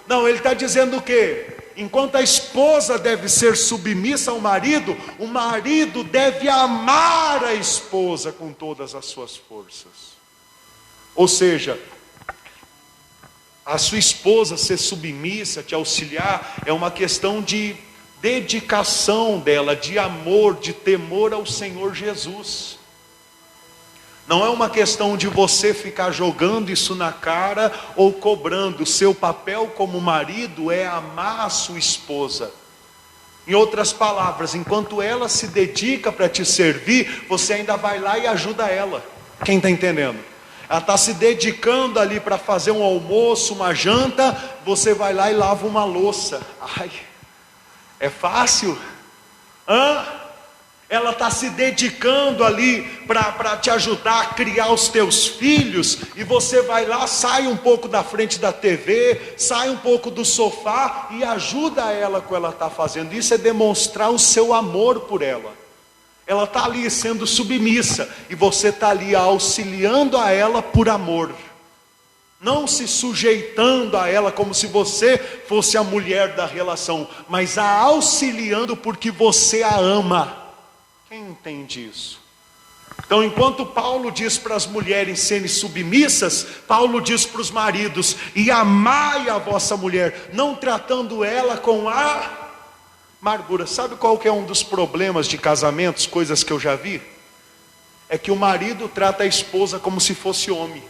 Não, ele está dizendo o quê? Enquanto a esposa deve ser submissa ao marido, o marido deve amar a esposa com todas as suas forças. Ou seja, a sua esposa ser submissa, te auxiliar, é uma questão de dedicação dela, de amor, de temor ao Senhor Jesus. Não é uma questão de você ficar jogando isso na cara ou cobrando. O seu papel como marido é amar a sua esposa. Em outras palavras, enquanto ela se dedica para te servir, você ainda vai lá e ajuda ela. Quem está entendendo? Ela está se dedicando ali para fazer um almoço, uma janta, você vai lá e lava uma louça. Ai, é fácil? Ela está se dedicando ali para te ajudar a criar os teus filhos, e você vai lá, sai um pouco da frente da TV, sai um pouco do sofá e ajuda ela com o que ela está fazendo. Isso é demonstrar o seu amor por ela. Ela está ali sendo submissa, e você está ali auxiliando a ela por amor. Não se sujeitando a ela como se você fosse a mulher da relação, mas a auxiliando porque você a ama. Quem entende isso? Então, enquanto Paulo diz para as mulheres serem submissas, Paulo diz para os maridos: e amai a vossa mulher, não tratando ela com amargura. Sabe qual que é um dos problemas de casamentos, coisas que eu já vi? É que o marido trata a esposa como se fosse homem.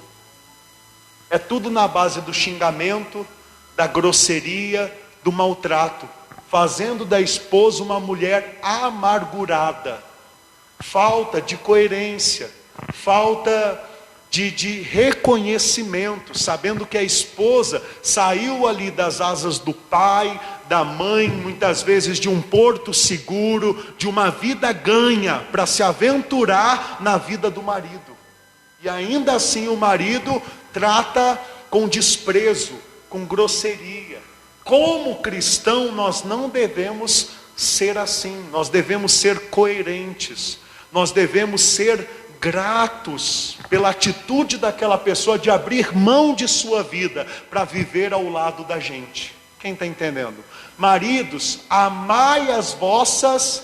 É tudo na base do xingamento, da grosseria, do maltrato, fazendo da esposa uma mulher amargurada. Falta de coerência, falta de reconhecimento, sabendo que a esposa saiu ali das asas do pai, da mãe, muitas vezes de um porto seguro, de uma vida ganha, para se aventurar na vida do marido. E ainda assim o marido trata com desprezo, com grosseria. Como cristão, nós não devemos ser assim. Nós devemos ser coerentes. Nós devemos ser gratos pela atitude daquela pessoa de abrir mão de sua vida para viver ao lado da gente. Quem está entendendo? Maridos, amai as vossas,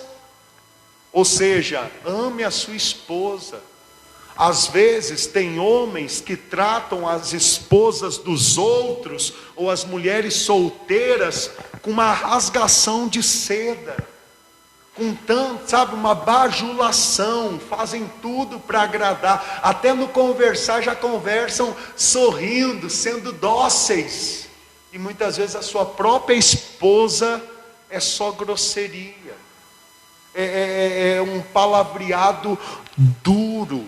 ou seja, ame a sua esposa. Às vezes tem homens que tratam as esposas dos outros, ou as mulheres solteiras, com uma rasgação de seda, com tanto, sabe, uma bajulação, fazem tudo para agradar, até no conversar já conversam sorrindo, sendo dóceis, e muitas vezes a sua própria esposa é só grosseria, é um palavreado duro.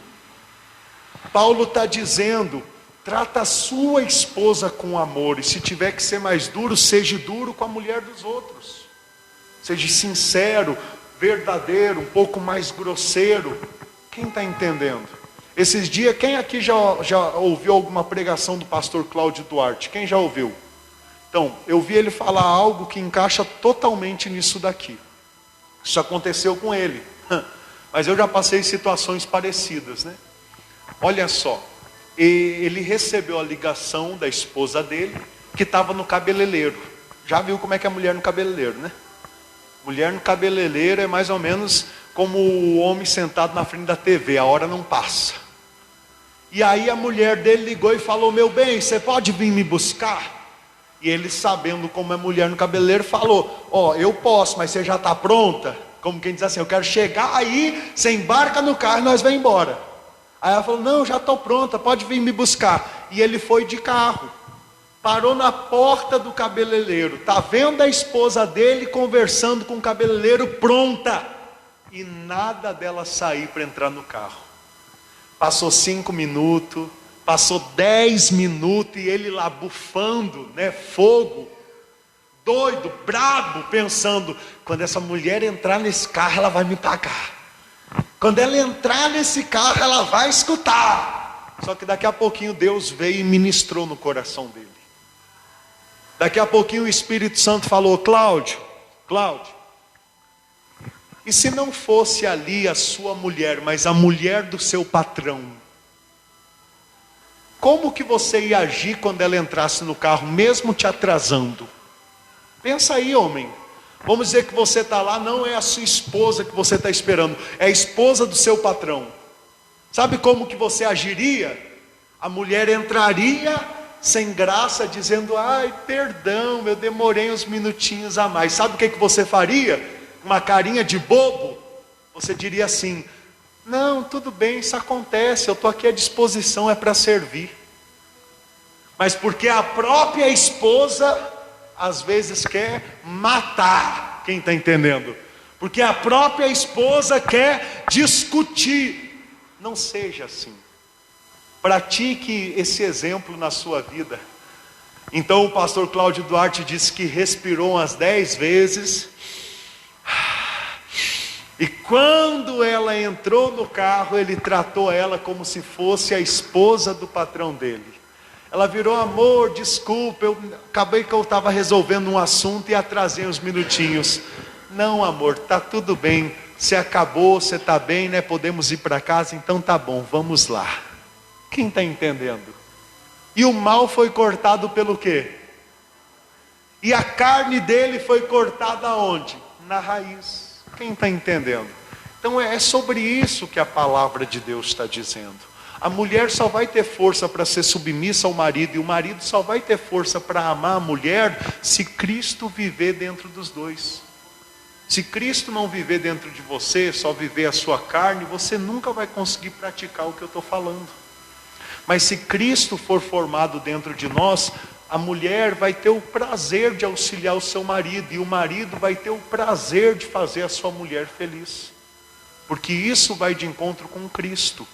Paulo está dizendo: trata a sua esposa com amor, e se tiver que ser mais duro, seja duro com a mulher dos outros, seja sincero, verdadeiro, um pouco mais grosseiro. Quem está entendendo? Esses dias, quem aqui já ouviu alguma pregação do pastor Cláudio Duarte? Quem já ouviu? Então, eu vi ele falar algo que encaixa totalmente nisso daqui. Isso aconteceu com ele, mas eu já passei situações parecidas, né? Olha só, ele recebeu a ligação da esposa dele, que estava no cabeleireiro. Já viu como é que é a mulher no cabeleireiro, né? Mulher no cabeleireiro é mais ou menos como o homem sentado na frente da TV, a hora não passa. E aí a mulher dele ligou e falou: meu bem, você pode vir me buscar? E ele, sabendo como é mulher no cabeleireiro, falou: ó, eu posso, mas você já está pronta? Como quem diz assim: eu quero chegar aí, você embarca no carro e nós vamos embora. Aí ela falou: não, já estou pronta, pode vir me buscar. E ele foi de carro, parou na porta do cabeleireiro, está vendo a esposa dele conversando com o cabeleireiro, pronta, e nada dela sair para entrar no carro. Passou 5 minutos, passou 10 minutos, e ele lá bufando, né, fogo, doido, brabo, pensando: quando essa mulher entrar nesse carro, ela vai me pagar. Quando ela entrar nesse carro, ela vai escutar. Só que daqui a pouquinho Deus veio e ministrou no coração dele. Daqui a pouquinho o Espírito Santo falou: Cláudio, e se não fosse ali a sua mulher, mas a mulher do seu patrão, como que você ia agir quando ela entrasse no carro, mesmo te atrasando? Pensa aí, homem. Vamos dizer que você está lá, não é a sua esposa que você está esperando, é a esposa do seu patrão. Sabe como que você agiria? A mulher entraria sem graça, dizendo: ai, perdão, eu demorei uns minutinhos a mais. Sabe o que você faria? Uma carinha de bobo. Você diria assim: não, tudo bem, isso acontece, eu estou aqui à disposição, é para servir. Mas porque a própria esposa às vezes quer matar. Quem está entendendo? Porque a própria esposa quer discutir. Não seja assim. Pratique esse exemplo na sua vida. Então o pastor Cláudio Duarte disse que respirou umas 10 vezes. E quando ela entrou no carro, ele tratou ela como se fosse a esposa do patrão dele. Ela virou: amor, desculpa, acabei que eu estava resolvendo um assunto e atrasei uns minutinhos. Não, amor, tá tudo bem, você acabou, você está bem, né? Podemos ir para casa, então tá bom, vamos lá. Quem está entendendo? E o mal foi cortado pelo quê? E a carne dele foi cortada aonde? Na raiz. Quem está entendendo? Então é sobre isso que a palavra de Deus está dizendo. A mulher só vai ter força para ser submissa ao marido, e o marido só vai ter força para amar a mulher se Cristo viver dentro dos dois. Se Cristo não viver dentro de você, só viver a sua carne, você nunca vai conseguir praticar o que eu estou falando. Mas se Cristo for formado dentro de nós, a mulher vai ter o prazer de auxiliar o seu marido, e o marido vai ter o prazer de fazer a sua mulher feliz. Porque isso vai de encontro com Cristo,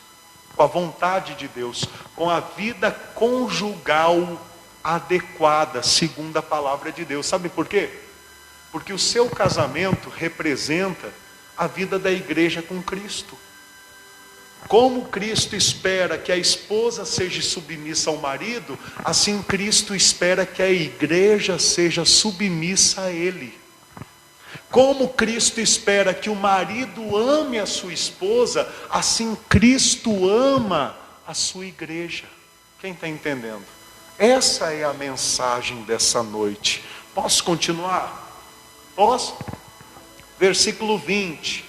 com a vontade de Deus, com a vida conjugal adequada, segundo a palavra de Deus. Sabe por quê? Porque o seu casamento representa a vida da igreja com Cristo. Como Cristo espera que a esposa seja submissa ao marido, assim Cristo espera que a igreja seja submissa a Ele. Como Cristo espera que o marido ame a sua esposa, assim Cristo ama a sua igreja. Quem está entendendo? Essa é a mensagem dessa noite. Posso continuar? Posso? Versículo 20.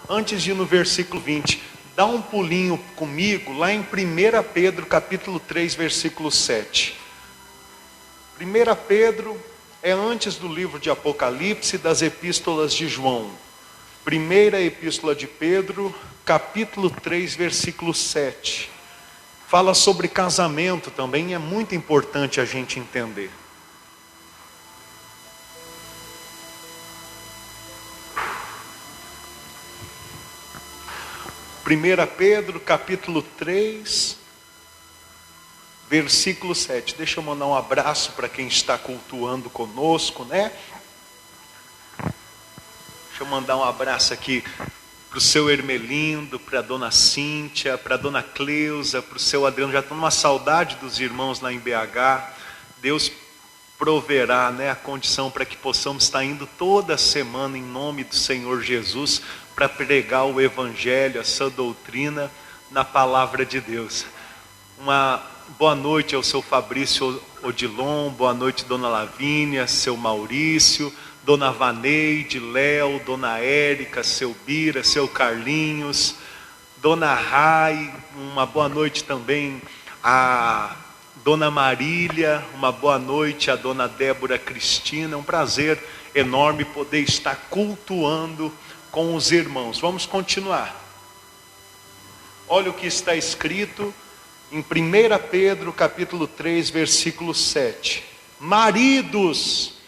Antes de ir no versículo 20, dá um pulinho comigo lá em 1 Pedro capítulo 3, versículo 7. 1 Pedro é antes do livro de Apocalipse, das epístolas de João. Primeira epístola de Pedro, capítulo 3, versículo 7. Fala sobre casamento também, é muito importante a gente entender. Primeira Pedro, capítulo 3, versículo 7. Deixa eu mandar um abraço para quem está cultuando conosco, né? Deixa eu mandar um abraço aqui para o seu Hermelindo, para a dona Cíntia, para a dona Cleusa, para o seu Adriano. Já estou numa saudade dos irmãos lá em BH. Deus proverá, né, a condição para que possamos estar indo toda semana em nome do Senhor Jesus para pregar o Evangelho, a sã doutrina na palavra de Deus. Uma boa noite ao seu Fabrício Odilon, boa noite dona Lavínia, seu Maurício, dona Vaneide, Léo, dona Érica, seu Bira, seu Carlinhos, Dona Rai, uma boa noite também a Dona Marília, uma boa noite a Dona Débora Cristina. É um prazer enorme poder estar cultuando com os irmãos. Vamos continuar. Olha o que está escrito em 1 Pedro capítulo 3, versículo 7. Maridos,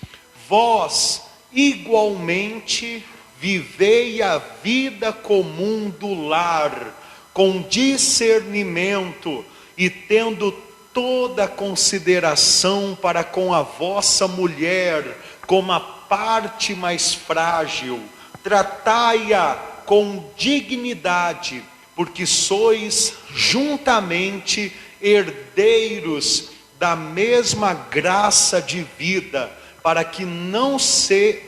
vós igualmente vivei a vida comum do lar, com discernimento e tendo toda consideração para com a vossa mulher, como a parte mais frágil. Tratai-a com dignidade, porque sois juntamente herdeiros da mesma graça de vida, para que não se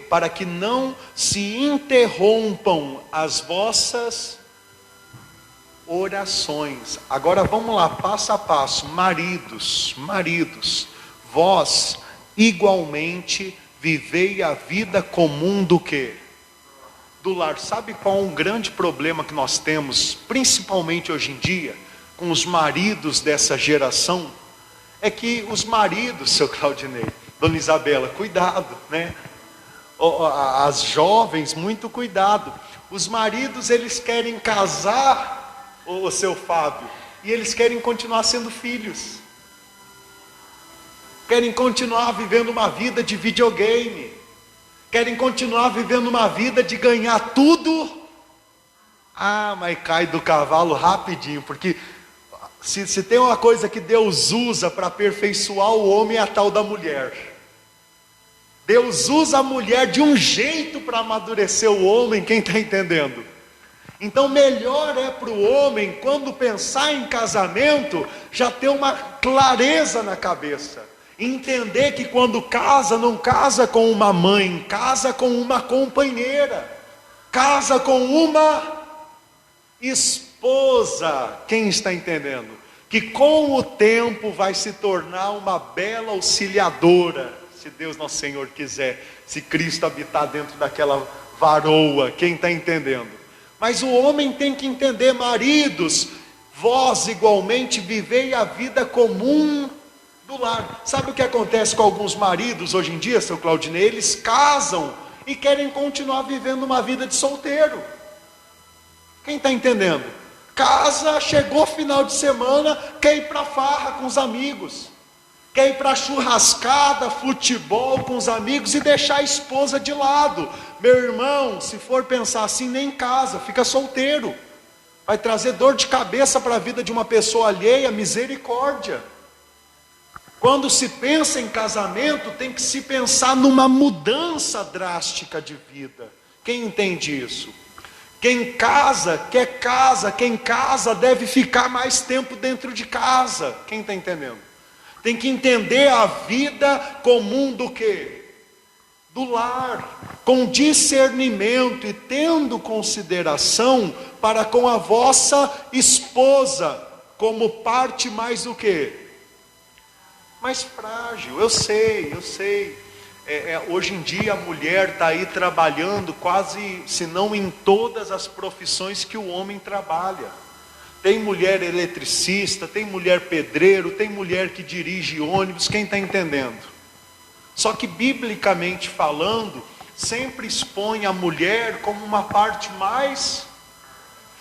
interrompam as vossas orações. Agora vamos lá, passo a passo. Maridos, vós igualmente vivei a vida comum do quê? Do lar. Sabe qual é um grande problema que nós temos, principalmente hoje em dia, com os maridos dessa geração? É que os maridos, seu Claudinei, Dona Isabela, cuidado, né? As jovens, muito cuidado. Os maridos, eles querem casar, o seu Fábio, e eles querem continuar sendo filhos. Querem continuar vivendo uma vida de videogame. Querem continuar vivendo uma vida de ganhar tudo. Ah, mas cai do cavalo rapidinho, porque se tem uma coisa que Deus usa para aperfeiçoar o homem, é a tal da mulher. Deus usa a mulher de um jeito para amadurecer o homem, quem está entendendo? Então melhor é para o homem, quando pensar em casamento, já ter uma clareza na cabeça. Entender que quando casa, não casa com uma mãe, casa com uma companheira, casa com uma esposa. Quem está entendendo? Que com o tempo vai se tornar uma bela auxiliadora, se Deus nosso Senhor quiser, se Cristo habitar dentro daquela varoa. Quem está entendendo? Mas o homem tem que entender, maridos, vós igualmente vivei a vida comum do lar. Sabe o que acontece com alguns maridos hoje em dia, seu Claudinei? Eles casam e querem continuar vivendo uma vida de solteiro. Quem está entendendo? Casa, chegou final de semana, quer ir para farra com os amigos, quer ir para churrascada, futebol com os amigos e deixar a esposa de lado. Meu irmão, se for pensar assim, nem casa, fica solteiro. Vai trazer dor de cabeça para a vida de uma pessoa alheia, misericórdia. Quando se pensa em casamento, tem que se pensar numa mudança drástica de vida. Quem entende isso? Quem casa, quer casa. Quem casa deve ficar mais tempo dentro de casa. Quem está entendendo? Tem que entender a vida comum do quê? Do lar, com discernimento e tendo consideração para com a vossa esposa, como parte mais do quê? Mais frágil. Eu sei. Hoje em dia a mulher está aí trabalhando quase, se não em todas as profissões que o homem trabalha. Tem mulher eletricista, tem mulher pedreiro, tem mulher que dirige ônibus. Quem está entendendo? Só que biblicamente falando, sempre expõe a mulher como uma parte mais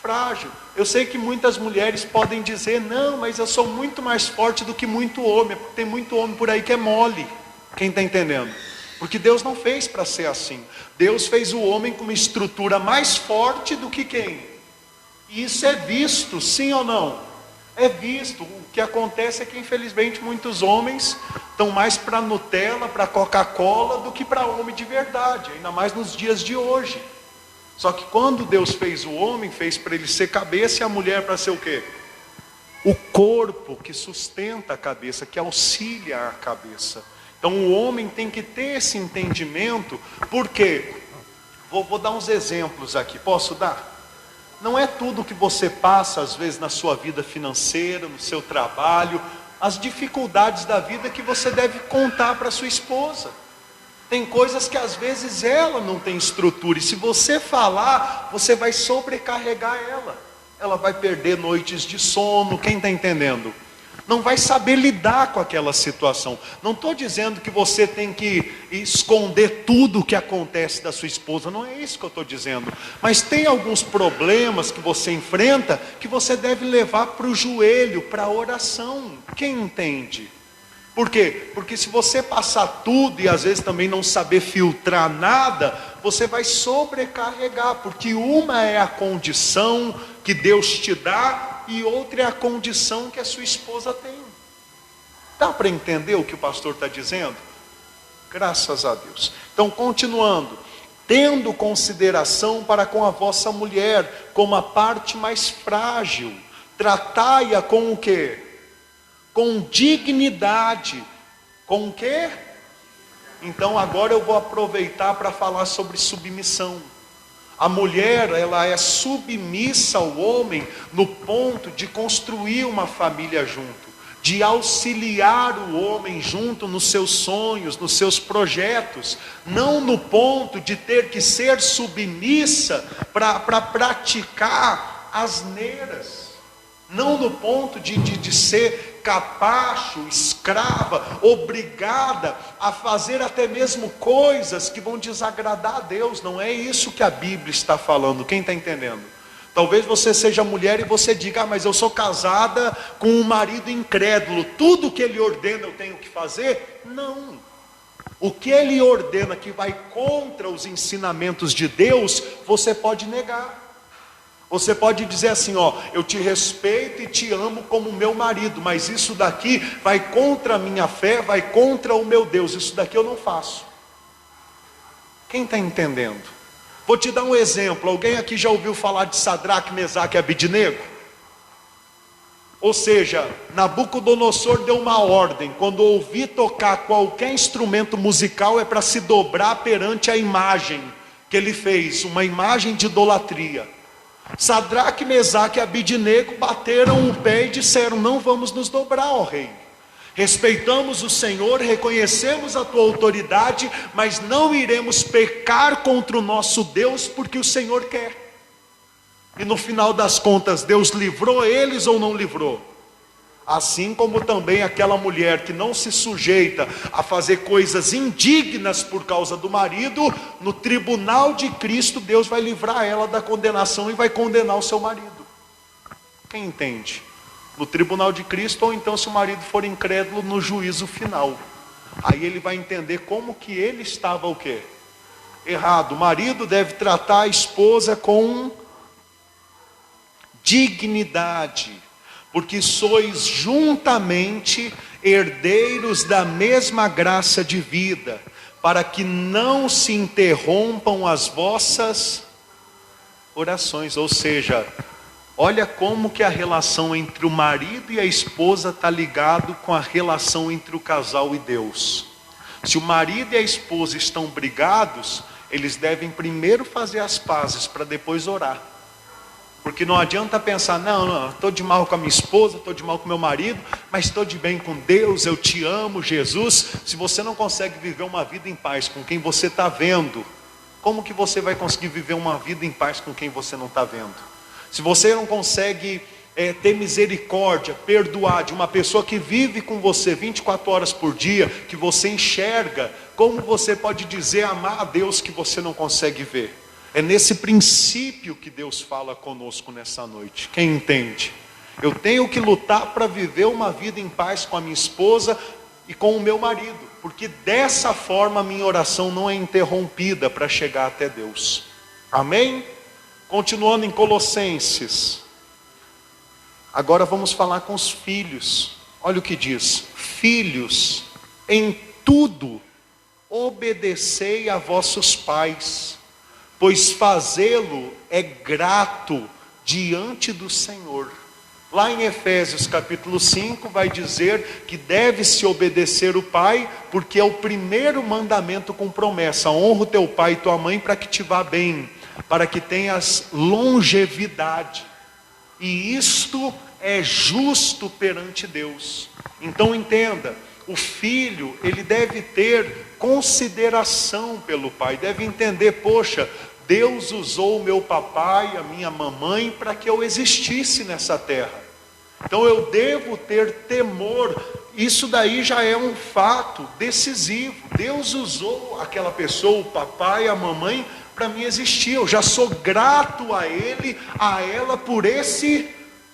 frágil. Eu sei que muitas mulheres podem dizer, não, mas eu sou muito mais forte do que muito homem. Tem muito homem por aí que é mole. Quem está entendendo? Porque Deus não fez para ser assim. Deus fez o homem com uma estrutura mais forte do que quem? E isso é visto, sim ou não? É visto. O que acontece é que infelizmente muitos homens estão mais para Nutella, para Coca-Cola, do que para homem de verdade. Ainda mais nos dias de hoje. Só que quando Deus fez o homem, fez para ele ser cabeça e a mulher para ser o quê? O corpo que sustenta a cabeça, que auxilia a cabeça. Então o homem tem que ter esse entendimento, porque, vou dar uns exemplos aqui, posso dar? Não é tudo que você passa, às vezes, na sua vida financeira, no seu trabalho, as dificuldades da vida que você deve contar para sua esposa. Tem coisas que às vezes ela não tem estrutura, e se você falar, você vai sobrecarregar ela. ela vai perder noites de sono, quem está entendendo? Não vai saber lidar com aquela situação. Não estou dizendo que você tem que esconder tudo o que acontece da sua esposa, não é isso que eu estou dizendo. Mas tem alguns problemas que você enfrenta, que você deve levar para o joelho, para a oração. Quem entende? Por quê? Porque se você passar tudo e às vezes também não saber filtrar nada, você vai sobrecarregar, porque uma é a condição que Deus te dá e outra é a condição que a sua esposa tem. Dá para entender o que o pastor está dizendo? Graças a Deus. Então, continuando, tendo consideração para com a vossa mulher, como a parte mais frágil, tratai-a com o quê? Com dignidade. Com o quê? Então agora eu vou aproveitar para falar sobre submissão. A mulher, ela é submissa ao homem no ponto de construir uma família junto, de auxiliar o homem junto nos seus sonhos, nos seus projetos, não no ponto de ter que ser submissa para praticar asneiras, não no ponto de ser capacho, escrava, obrigada a fazer até mesmo coisas que vão desagradar a Deus. Não é isso que a Bíblia está falando. Quem está entendendo? Talvez você seja mulher e você diga: mas eu sou casada com um marido incrédulo, tudo que ele ordena eu tenho que fazer? Não. O que ele ordena que vai contra os ensinamentos de Deus, você pode negar. Você pode dizer assim: ó, eu te respeito e te amo como meu marido, mas isso daqui vai contra a minha fé, vai contra o meu Deus, isso daqui eu não faço. Quem está entendendo? Vou te dar um exemplo. Alguém aqui já ouviu falar de Sadraque, Mesaque e Abidnego? Ou seja, Nabucodonosor deu uma ordem: quando ouvir tocar qualquer instrumento musical é para se dobrar perante a imagem que ele fez, uma imagem de idolatria. Sadraque, Mesaque e Abidnego bateram o pé e disseram: não vamos nos dobrar, ó rei. Respeitamos o Senhor, reconhecemos a tua autoridade, mas não iremos pecar contra o nosso Deus, porque o Senhor quer. E no final das contas, Deus livrou eles ou não livrou? Assim como também aquela mulher que não se sujeita a fazer coisas indignas por causa do marido, no tribunal de Cristo, Deus vai livrar ela da condenação e vai condenar o seu marido. Quem entende? No tribunal de Cristo, ou então se o marido for incrédulo, no juízo final. Aí ele vai entender como que ele estava o quê? Errado. O marido deve tratar a esposa com dignidade, porque sois juntamente herdeiros da mesma graça de vida, para que não se interrompam as vossas orações. Ou seja, olha como que a relação entre o marido e a esposa está ligado com a relação entre o casal e Deus. Se o marido e a esposa estão brigados, eles devem primeiro fazer as pazes para depois orar. Porque não adianta pensar: não, estou de mal com a minha esposa, estou de mal com meu marido, mas estou de bem com Deus, eu te amo, Jesus. Se você não consegue viver uma vida em paz com quem você está vendo, como que você vai conseguir viver uma vida em paz com quem você não está vendo? Se você não consegue ter misericórdia, perdoar de uma pessoa que vive com você 24 horas por dia, que você enxerga, como você pode dizer amar a Deus que você não consegue ver? É nesse princípio que Deus fala conosco nessa noite. Quem entende? Eu tenho que lutar para viver uma vida em paz com a minha esposa e com o meu marido, porque dessa forma a minha oração não é interrompida para chegar até Deus. Amém? Continuando em Colossenses. Agora vamos falar com os filhos. Olha o que diz: filhos, em tudo obedecei a vossos pais, pois fazê-lo é grato diante do Senhor. Lá em Efésios capítulo 5 vai dizer que deve-se obedecer o pai, porque é o primeiro mandamento com promessa: honra o teu pai e tua mãe para que te vá bem, para que tenhas longevidade. E isto é justo perante Deus. Então entenda, o filho, ele deve ter consideração pelo pai, deve entender: poxa, Deus usou o meu papai, a minha mamãe, para que eu existisse nessa terra. Então eu devo ter temor. Isso daí já é um fato decisivo. Deus usou aquela pessoa, o papai, a mamãe, para mim existir. Eu já sou grato a ele, a ela, por esse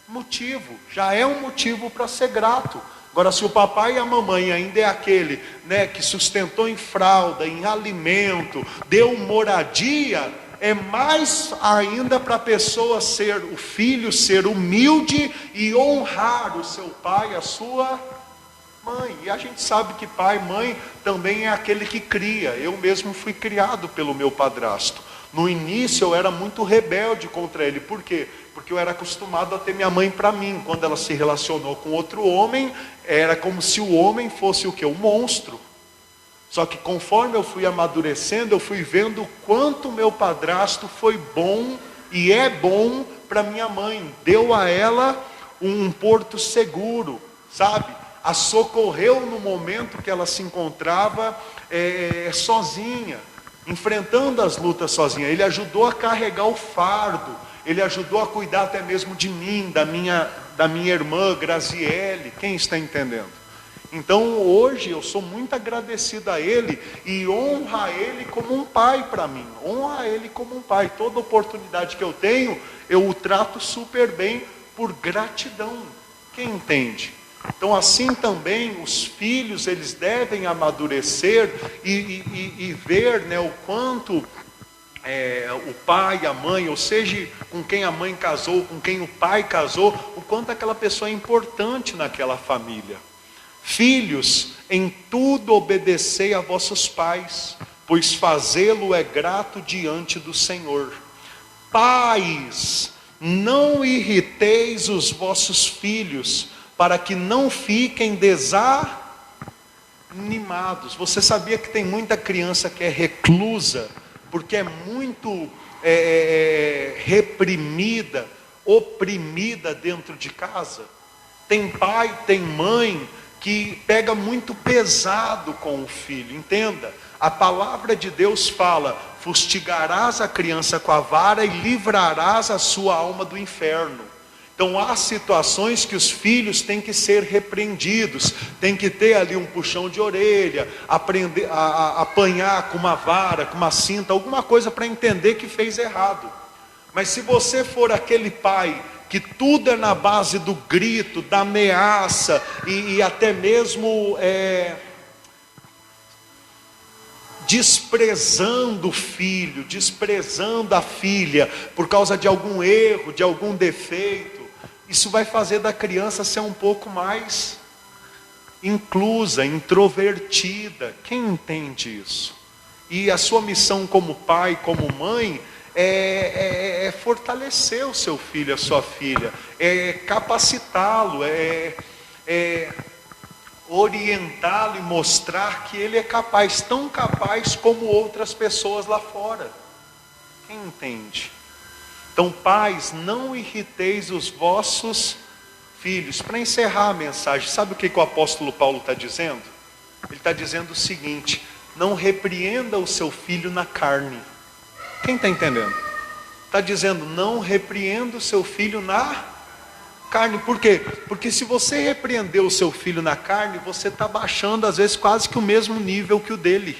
motivo. Já é um motivo para ser grato. Agora, se o papai e a mamãe ainda é aquele, né, que sustentou em fralda, em alimento, deu moradia, é mais ainda para a pessoa ser, o filho ser humilde e honrar o seu pai, a sua mãe. E a gente sabe que pai e mãe também é aquele que cria. Eu mesmo fui criado pelo meu padrasto. No início eu era muito rebelde contra ele. Por quê? Porque eu era acostumado a ter minha mãe para mim. Quando ela se relacionou com outro homem, era como se o homem fosse o quê? Um monstro. Só que conforme eu fui amadurecendo, eu fui vendo o quanto meu padrasto foi bom e é bom para minha mãe. Deu a ela um porto seguro, sabe? A socorreu no momento que ela se encontrava sozinha, enfrentando as lutas sozinha. Ele ajudou a carregar o fardo, ele ajudou a cuidar até mesmo de mim, da minha irmã Graziele. Quem está entendendo? Então hoje eu sou muito agradecido a ele e honro a ele como um pai para mim. Honro a ele como um pai. Toda oportunidade que eu tenho, eu o trato super bem por gratidão. Quem entende? Então assim também os filhos, eles devem amadurecer e ver, né, o quanto o pai, a mãe, ou seja, com quem a mãe casou, com quem o pai casou, o quanto aquela pessoa é importante naquela família. Filhos, em tudo obedecei a vossos pais, pois fazê-lo é grato diante do Senhor. Pais, não irriteis os vossos filhos, para que não fiquem desanimados. Você sabia que tem muita criança que é reclusa, porque é muito reprimida, oprimida dentro de casa? Tem pai, tem mãe que pega muito pesado com o filho. Entenda, a palavra de Deus fala: fustigarás a criança com a vara e livrarás a sua alma do inferno. Então há situações que os filhos têm que ser repreendidos, tem que ter ali um puxão de orelha, aprender a apanhar com uma vara, com uma cinta, alguma coisa para entender que fez errado. Mas se você for aquele pai que tudo é na base do grito, da ameaça e até mesmo desprezando o filho, desprezando a filha por causa de algum erro, de algum defeito, isso vai fazer da criança ser um pouco mais inclusa, introvertida. Quem entende isso? E a sua missão como pai, como mãe, é fortalecer o seu filho, a sua filha, é capacitá-lo, orientá-lo e mostrar que ele é capaz, tão capaz como outras pessoas lá fora. Quem entende? Então, pais, não irriteis os vossos filhos. Para encerrar a mensagem, sabe o que o apóstolo Paulo está dizendo? Ele está dizendo o seguinte: não repreenda o seu filho na carne. Quem está entendendo? Está dizendo, não repreenda o seu filho na carne. Por quê? Porque se você repreender o seu filho na carne, você está baixando às vezes quase que o mesmo nível que o dele.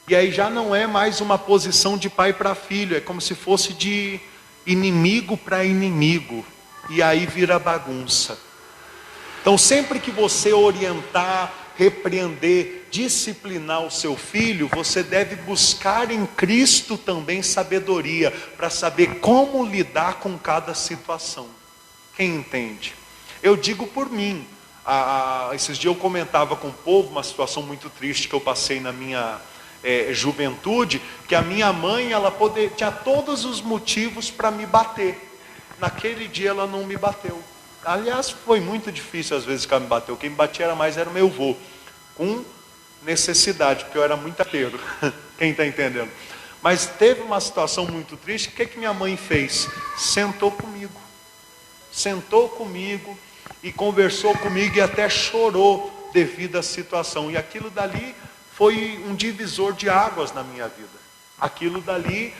E aí já não é mais uma posição de pai para filho, é como se fosse de inimigo para inimigo. E aí vira bagunça. Então sempre que você orientar, repreender, disciplinar o seu filho, você deve buscar em Cristo também sabedoria, para saber como lidar com cada situação. Quem entende? Eu digo por mim, esses dias eu comentava com o povo uma situação muito triste que eu passei na minha juventude, que a minha mãe, tinha todos os motivos para me bater. Naquele dia ela não me bateu. Aliás, foi muito difícil às vezes que ela me bateu. Quem me batia mais era o meu avô, com necessidade, porque eu era muito ateiro. Quem está entendendo? Mas teve uma situação muito triste. O que minha mãe fez? Sentou comigo e conversou comigo e até chorou devido à situação. E aquilo dali foi um divisor de águas na minha vida. Aquilo dali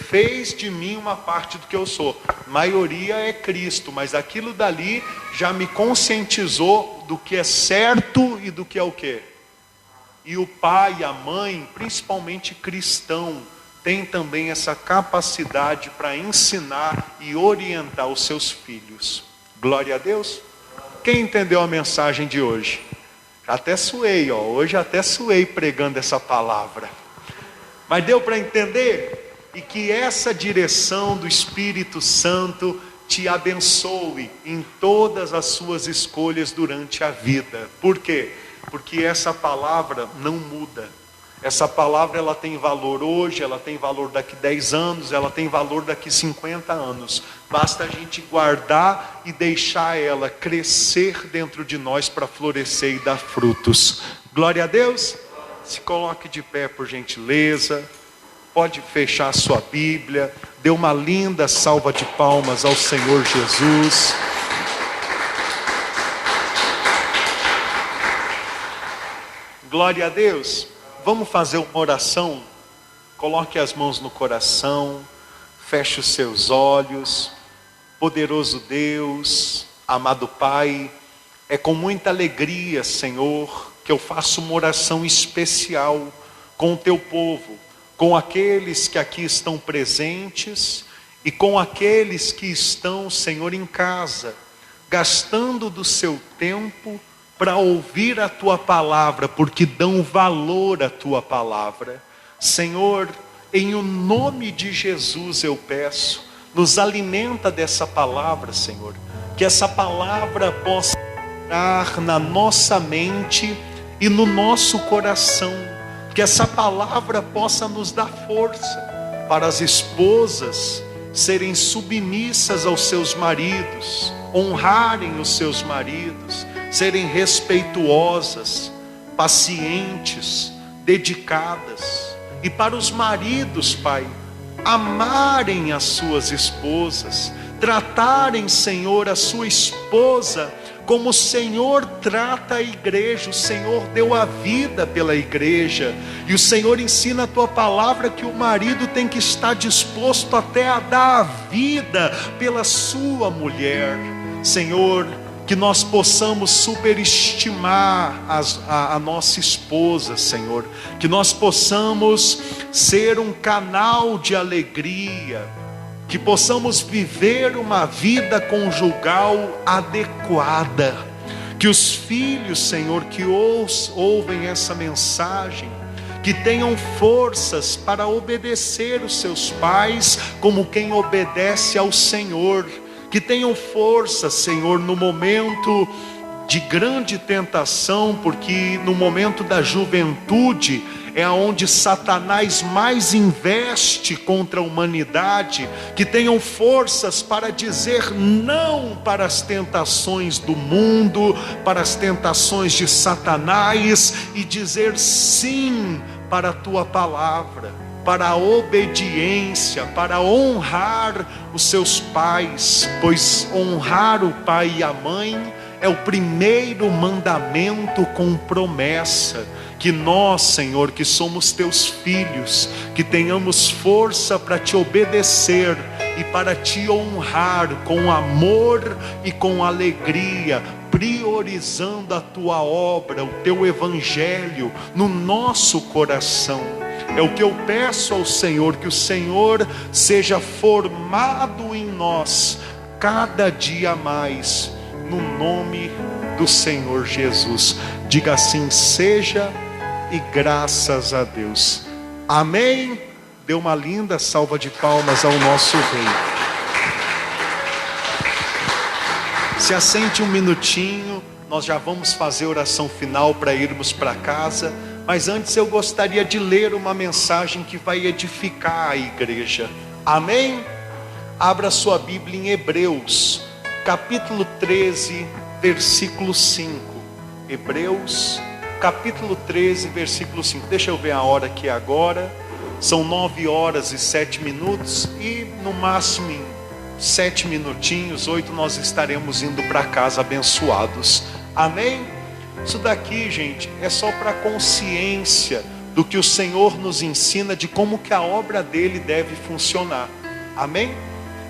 fez de mim uma parte do que eu sou. Maioria é Cristo, mas aquilo dali já me conscientizou do que é certo e do que é o quê? E o pai e a mãe, principalmente cristão, tem também essa capacidade para ensinar e orientar os seus filhos. Glória a Deus. Quem entendeu a mensagem de hoje? Até suei, hoje até suei pregando essa palavra. Mas deu para entender? E que essa direção do Espírito Santo te abençoe em todas as suas escolhas durante a vida. Por quê? Porque essa palavra não muda. Essa palavra ela tem valor hoje, ela tem valor daqui 10 anos, ela tem valor daqui 50 anos. Basta a gente guardar e deixar ela crescer dentro de nós para florescer e dar frutos. Glória a Deus. Se coloque de pé por gentileza. Pode fechar a sua Bíblia. Dê uma linda salva de palmas ao Senhor Jesus. Glória a Deus. Vamos fazer uma oração. Coloque as mãos no coração. Feche os seus olhos. Poderoso Deus, amado Pai, é com muita alegria, Senhor, que eu faço uma oração especial com o teu povo, com aqueles que aqui estão presentes e com aqueles que estão, Senhor, em casa, gastando do seu tempo para ouvir a tua palavra, porque dão valor à tua palavra. Senhor, em o nome de Jesus eu peço, nos alimenta dessa palavra, Senhor, que essa palavra possa entrar na nossa mente e no nosso coração, que essa palavra possa nos dar força para as esposas serem submissas aos seus maridos, honrarem os seus maridos, serem respeituosas, pacientes, dedicadas, e para os maridos, Pai, amarem as suas esposas, tratarem, Senhor, a sua esposa como o Senhor trata a igreja. O Senhor deu a vida pela igreja, e o Senhor ensina a tua palavra que o marido tem que estar disposto até a dar a vida pela sua mulher. Senhor, que nós possamos superestimar a nossa esposa, Senhor, que nós possamos ser um canal de alegria, que possamos viver uma vida conjugal adequada, que os filhos, Senhor, que ouvem essa mensagem, que tenham forças para obedecer os seus pais como quem obedece ao Senhor, que tenham força, Senhor, no momento de grande tentação, porque no momento da juventude é onde Satanás mais investe contra a humanidade, que tenham forças para dizer não para as tentações do mundo, para as tentações de Satanás, e dizer sim para a tua palavra, para a obediência, para honrar os seus pais, pois honrar o pai e a mãe é o primeiro mandamento com promessa. Que nós, Senhor, que somos teus filhos, que tenhamos força para te obedecer e para te honrar com amor e com alegria, priorizando a tua obra, o teu evangelho no nosso coração. É o que eu peço ao Senhor, que o Senhor seja formado em nós cada dia mais, no nome do Senhor Jesus. Diga assim: seja, e graças a Deus. Amém? Dê uma linda salva de palmas ao nosso Rei. Se assente um minutinho, nós já vamos fazer a oração final para irmos para casa. Mas antes eu gostaria de ler uma mensagem que vai edificar a igreja. Amém? Abra sua Bíblia em Hebreus, capítulo 13, versículo 5. Hebreus, capítulo 13, versículo 5. Deixa eu ver a hora aqui agora. São 9 horas e 7 minutos. E no máximo em 7 minutinhos, 8, nós estaremos indo para casa abençoados. Amém? Isso daqui, gente, é só para consciência do que o Senhor nos ensina de como que a obra dele deve funcionar. Amém?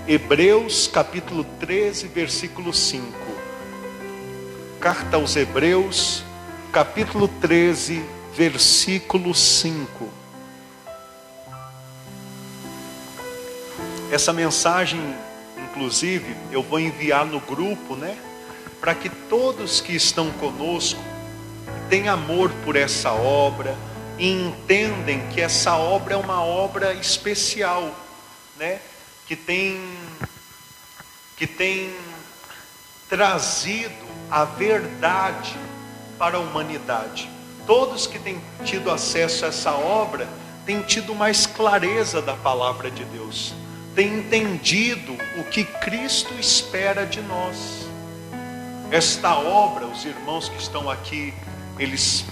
Hebreus capítulo 13, versículo 5. Carta aos Hebreus, capítulo 13, versículo 5. Essa mensagem, inclusive, eu vou enviar no grupo, né? Para que todos que estão conosco tenham amor por essa obra e entendem que essa obra é uma obra especial, né? Que tem trazido a verdade para a humanidade. Todos que têm tido acesso a essa obra têm tido mais clareza da palavra de Deus, têm entendido o que Cristo espera de nós. Esta obra, os irmãos que estão aqui, eles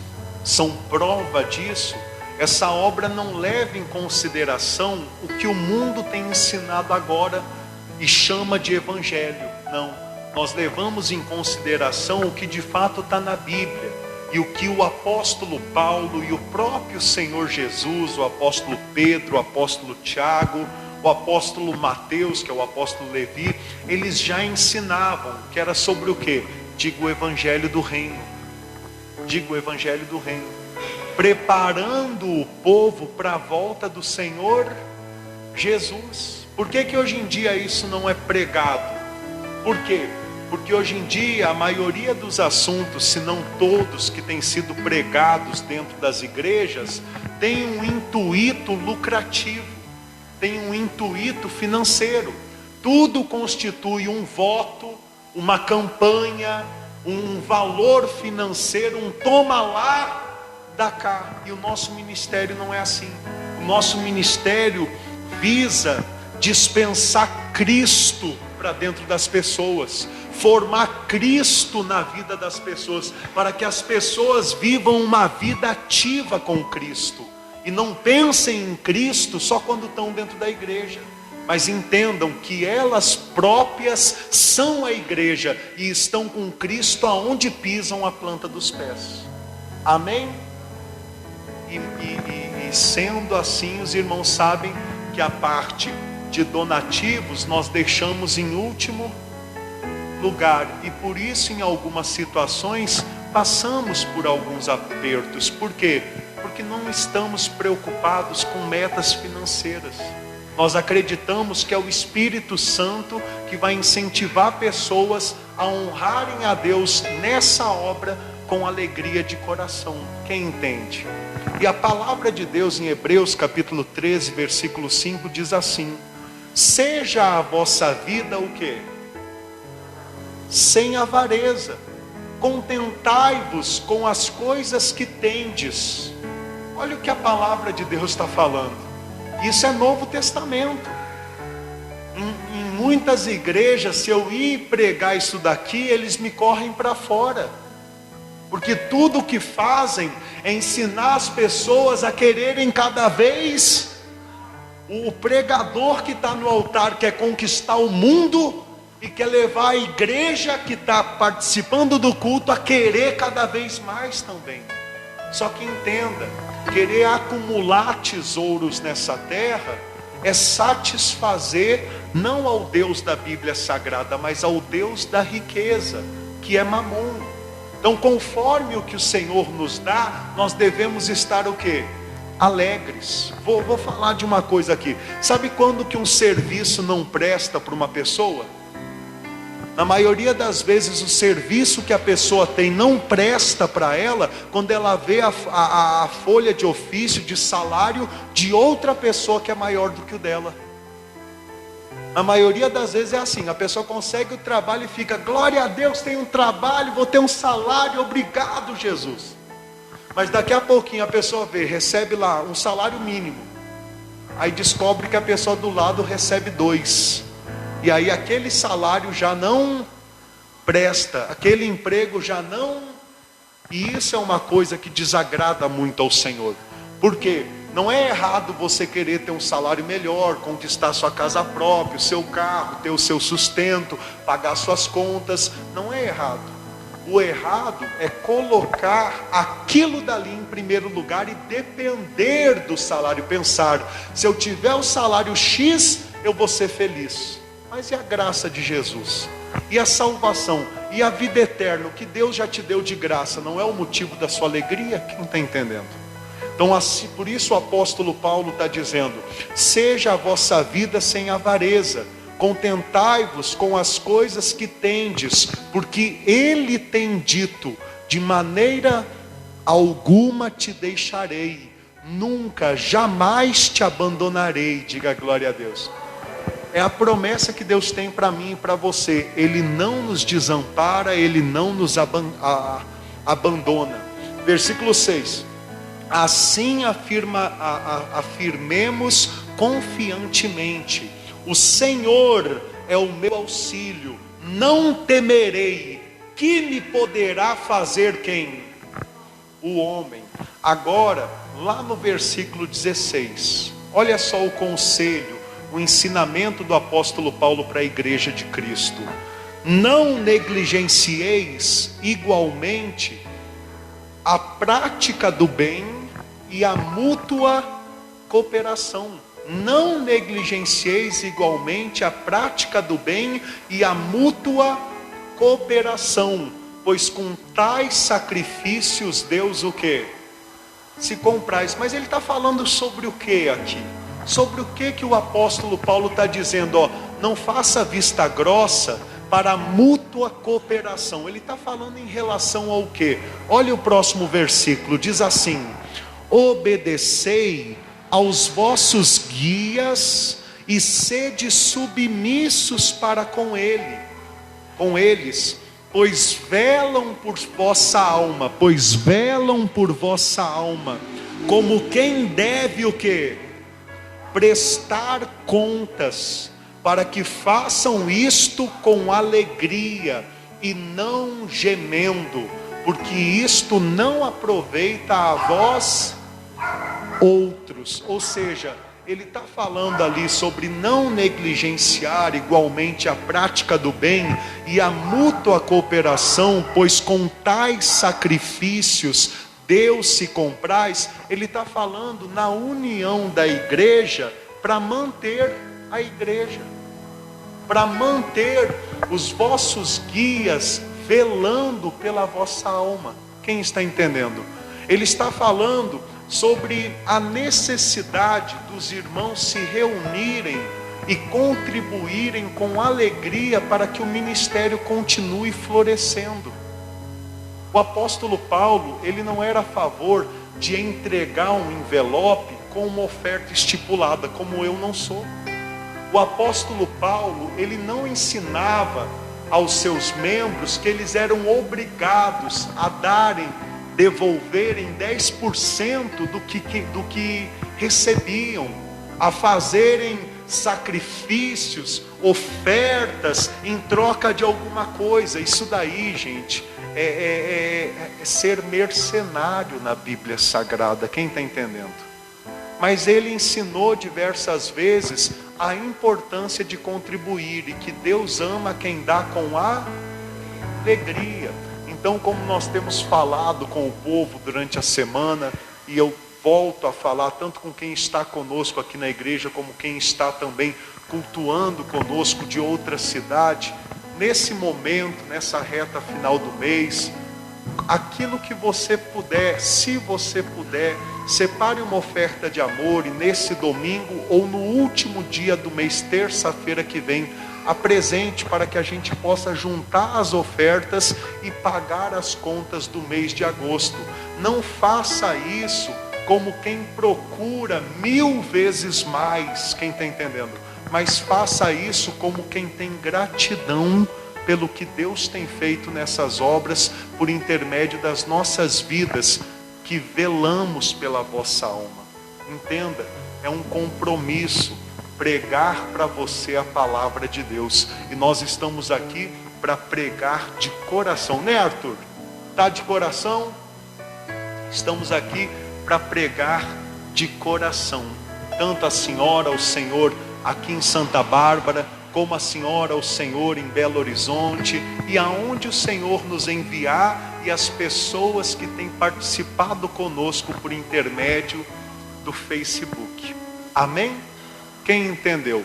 são prova disso. Essa obra não leva em consideração o que o mundo tem ensinado agora e chama de evangelho. Não, nós levamos em consideração o que de fato está na Bíblia e o que o apóstolo Paulo e o próprio Senhor Jesus, o apóstolo Pedro, o apóstolo Tiago, o apóstolo Mateus, que é o apóstolo Levi, eles já ensinavam, que era sobre o quê? Digo o evangelho do reino. Digo o evangelho do reino. Preparando o povo para a volta do Senhor Jesus. Por que hoje em dia isso não é pregado? Por quê? Porque hoje em dia a maioria dos assuntos, se não todos, que têm sido pregados dentro das igrejas, tem um intuito lucrativo, tem um intuito financeiro. Tudo constitui um voto, uma campanha, um valor financeiro, um toma lá, dá cá. E o nosso ministério não é assim. O nosso ministério visa dispensar Cristo para dentro das pessoas, formar Cristo na vida das pessoas, para que as pessoas vivam uma vida ativa com Cristo e não pensem em Cristo só quando estão dentro da igreja, mas entendam que elas próprias são a igreja e estão com Cristo aonde pisam a planta dos pés. Amém? E sendo assim, os irmãos sabem que a parte de donativos nós deixamos em último lugar, e por isso em algumas situações passamos por alguns apertos. Por quê? Porque não estamos preocupados com metas financeiras. Nós acreditamos que é o Espírito Santo que vai incentivar pessoas a honrarem a Deus nessa obra com alegria de coração. Quem entende? E a palavra de Deus em Hebreus capítulo 13, versículo 5 diz assim: seja a vossa vida o quê? Sem avareza, contentai-vos com as coisas que tendes. Olha o que a palavra de Deus está falando. Isso é Novo Testamento. Em muitas igrejas, se eu ir pregar isso daqui, eles me correm para fora, porque tudo o que fazem é ensinar as pessoas a quererem cada vez. O pregador que está no altar quer conquistar o mundo e quer levar a igreja que está participando do culto a querer cada vez mais também. Só que entenda, querer acumular tesouros nessa terra é satisfazer não ao Deus da Bíblia Sagrada, mas ao Deus da riqueza, que é Mamon. Então, conforme o que o Senhor nos dá, nós devemos estar o quê? Alegres. Vou falar de uma coisa aqui. Sabe quando que um serviço não presta para uma pessoa? Na maioria das vezes o serviço que a pessoa tem não presta para ela quando ela vê a folha de ofício, de salário de outra pessoa que é maior do que o dela. A maioria das vezes é assim, a pessoa consegue o trabalho e fica, glória a Deus, tenho um trabalho, vou ter um salário, obrigado Jesus. Mas daqui a pouquinho a pessoa vê, recebe lá um salário mínimo, aí descobre que a pessoa do lado recebe 2, e aí aquele salário já não presta, aquele emprego já não, e isso é uma coisa que desagrada muito ao Senhor. Por quê? Não é errado você querer ter um salário melhor, conquistar sua casa própria, o seu carro, ter o seu sustento, pagar suas contas, não é errado. O errado é colocar aquilo dali em primeiro lugar e depender do salário. Pensar, se eu tiver o salário X, eu vou ser feliz. Mas e a graça de Jesus? E a salvação? E a vida eterna? O que Deus já te deu de graça não é o motivo da sua alegria? Quem está entendendo? Então, assim, por isso o apóstolo Paulo está dizendo: seja a vossa vida sem avareza, contentai-vos com as coisas que tendes, porque Ele tem dito: de maneira alguma te deixarei, nunca, jamais te abandonarei. Diga glória a Deus. É a promessa que Deus tem para mim e para você. Ele não nos desampara, Ele não nos abandona. Versículo 6. Assim afirmemos confiantemente: o Senhor é o meu auxílio, não temerei. Que me poderá fazer quem? O homem. Agora, lá no versículo 16, olha só o conselho, o ensinamento do apóstolo Paulo para a igreja de Cristo: não negligencieis igualmente a prática do bem e a mútua cooperação. Não negligencieis igualmente a prática do bem e a mútua cooperação, pois com tais sacrifícios Deus o quê? Se comprais. Mas ele está falando sobre o que aqui? Sobre o que o apóstolo Paulo está dizendo? Ó, não faça vista grossa para a mútua cooperação. Ele está falando em relação ao que? Olha o próximo versículo, diz assim: obedecei aos vossos guias e sede submissos para com eles, pois velam por vossa alma, como quem deve o quê? Prestar contas, para que façam isto com alegria e não gemendo, porque isto não aproveita a vós outros. Ou seja, ele está falando ali sobre não negligenciar igualmente a prática do bem e a mútua cooperação, pois com tais sacrifícios Deus se compraz. Ele está falando na união da igreja para manter a igreja, para manter os vossos guias velando pela vossa alma. Quem está entendendo? Ele está falando sobre a necessidade dos irmãos se reunirem e contribuírem com alegria para que o ministério continue florescendo. O apóstolo Paulo, ele não era a favor de entregar um envelope com uma oferta estipulada, como eu não sou. O apóstolo Paulo, ele não ensinava aos seus membros que eles eram obrigados a devolverem 10% do que recebiam, a fazerem sacrifícios, ofertas em troca de alguma coisa. Isso daí, gente, é ser mercenário na Bíblia Sagrada. Quem está entendendo? Mas ele ensinou diversas vezes a importância de contribuir, e que Deus ama quem dá com alegria. Então, como nós temos falado com o povo durante a semana, e eu volto a falar tanto com quem está conosco aqui na igreja, como quem está também cultuando conosco de outra cidade, nesse momento, nessa reta final do mês, aquilo que você puder, se você puder, separe uma oferta de amor, e nesse domingo ou no último dia do mês, terça-feira que vem, apresente para que a gente possa juntar as ofertas e pagar as contas do mês de agosto. Não faça isso como quem procura 1000 vezes mais, quem está entendendo? Mas faça isso como quem tem gratidão pelo que Deus tem feito nessas obras, por intermédio das nossas vidas, que velamos pela vossa alma. Entenda, é um compromisso pregar para você a palavra de Deus, e nós estamos aqui para pregar de coração, né, Arthur? Tá de coração? Estamos aqui para pregar de coração, tanto a senhora, o senhor aqui em Santa Bárbara, como a senhora, o senhor em Belo Horizonte, e aonde o Senhor nos enviar, e as pessoas que têm participado conosco por intermédio do Facebook. Amém? Quem entendeu?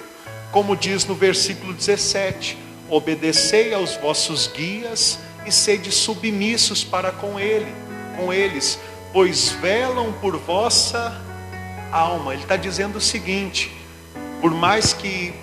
Como diz no versículo 17: obedecei aos vossos guias e sede submissos para com eles, pois velam por vossa alma. Ele está dizendo o seguinte: por mais que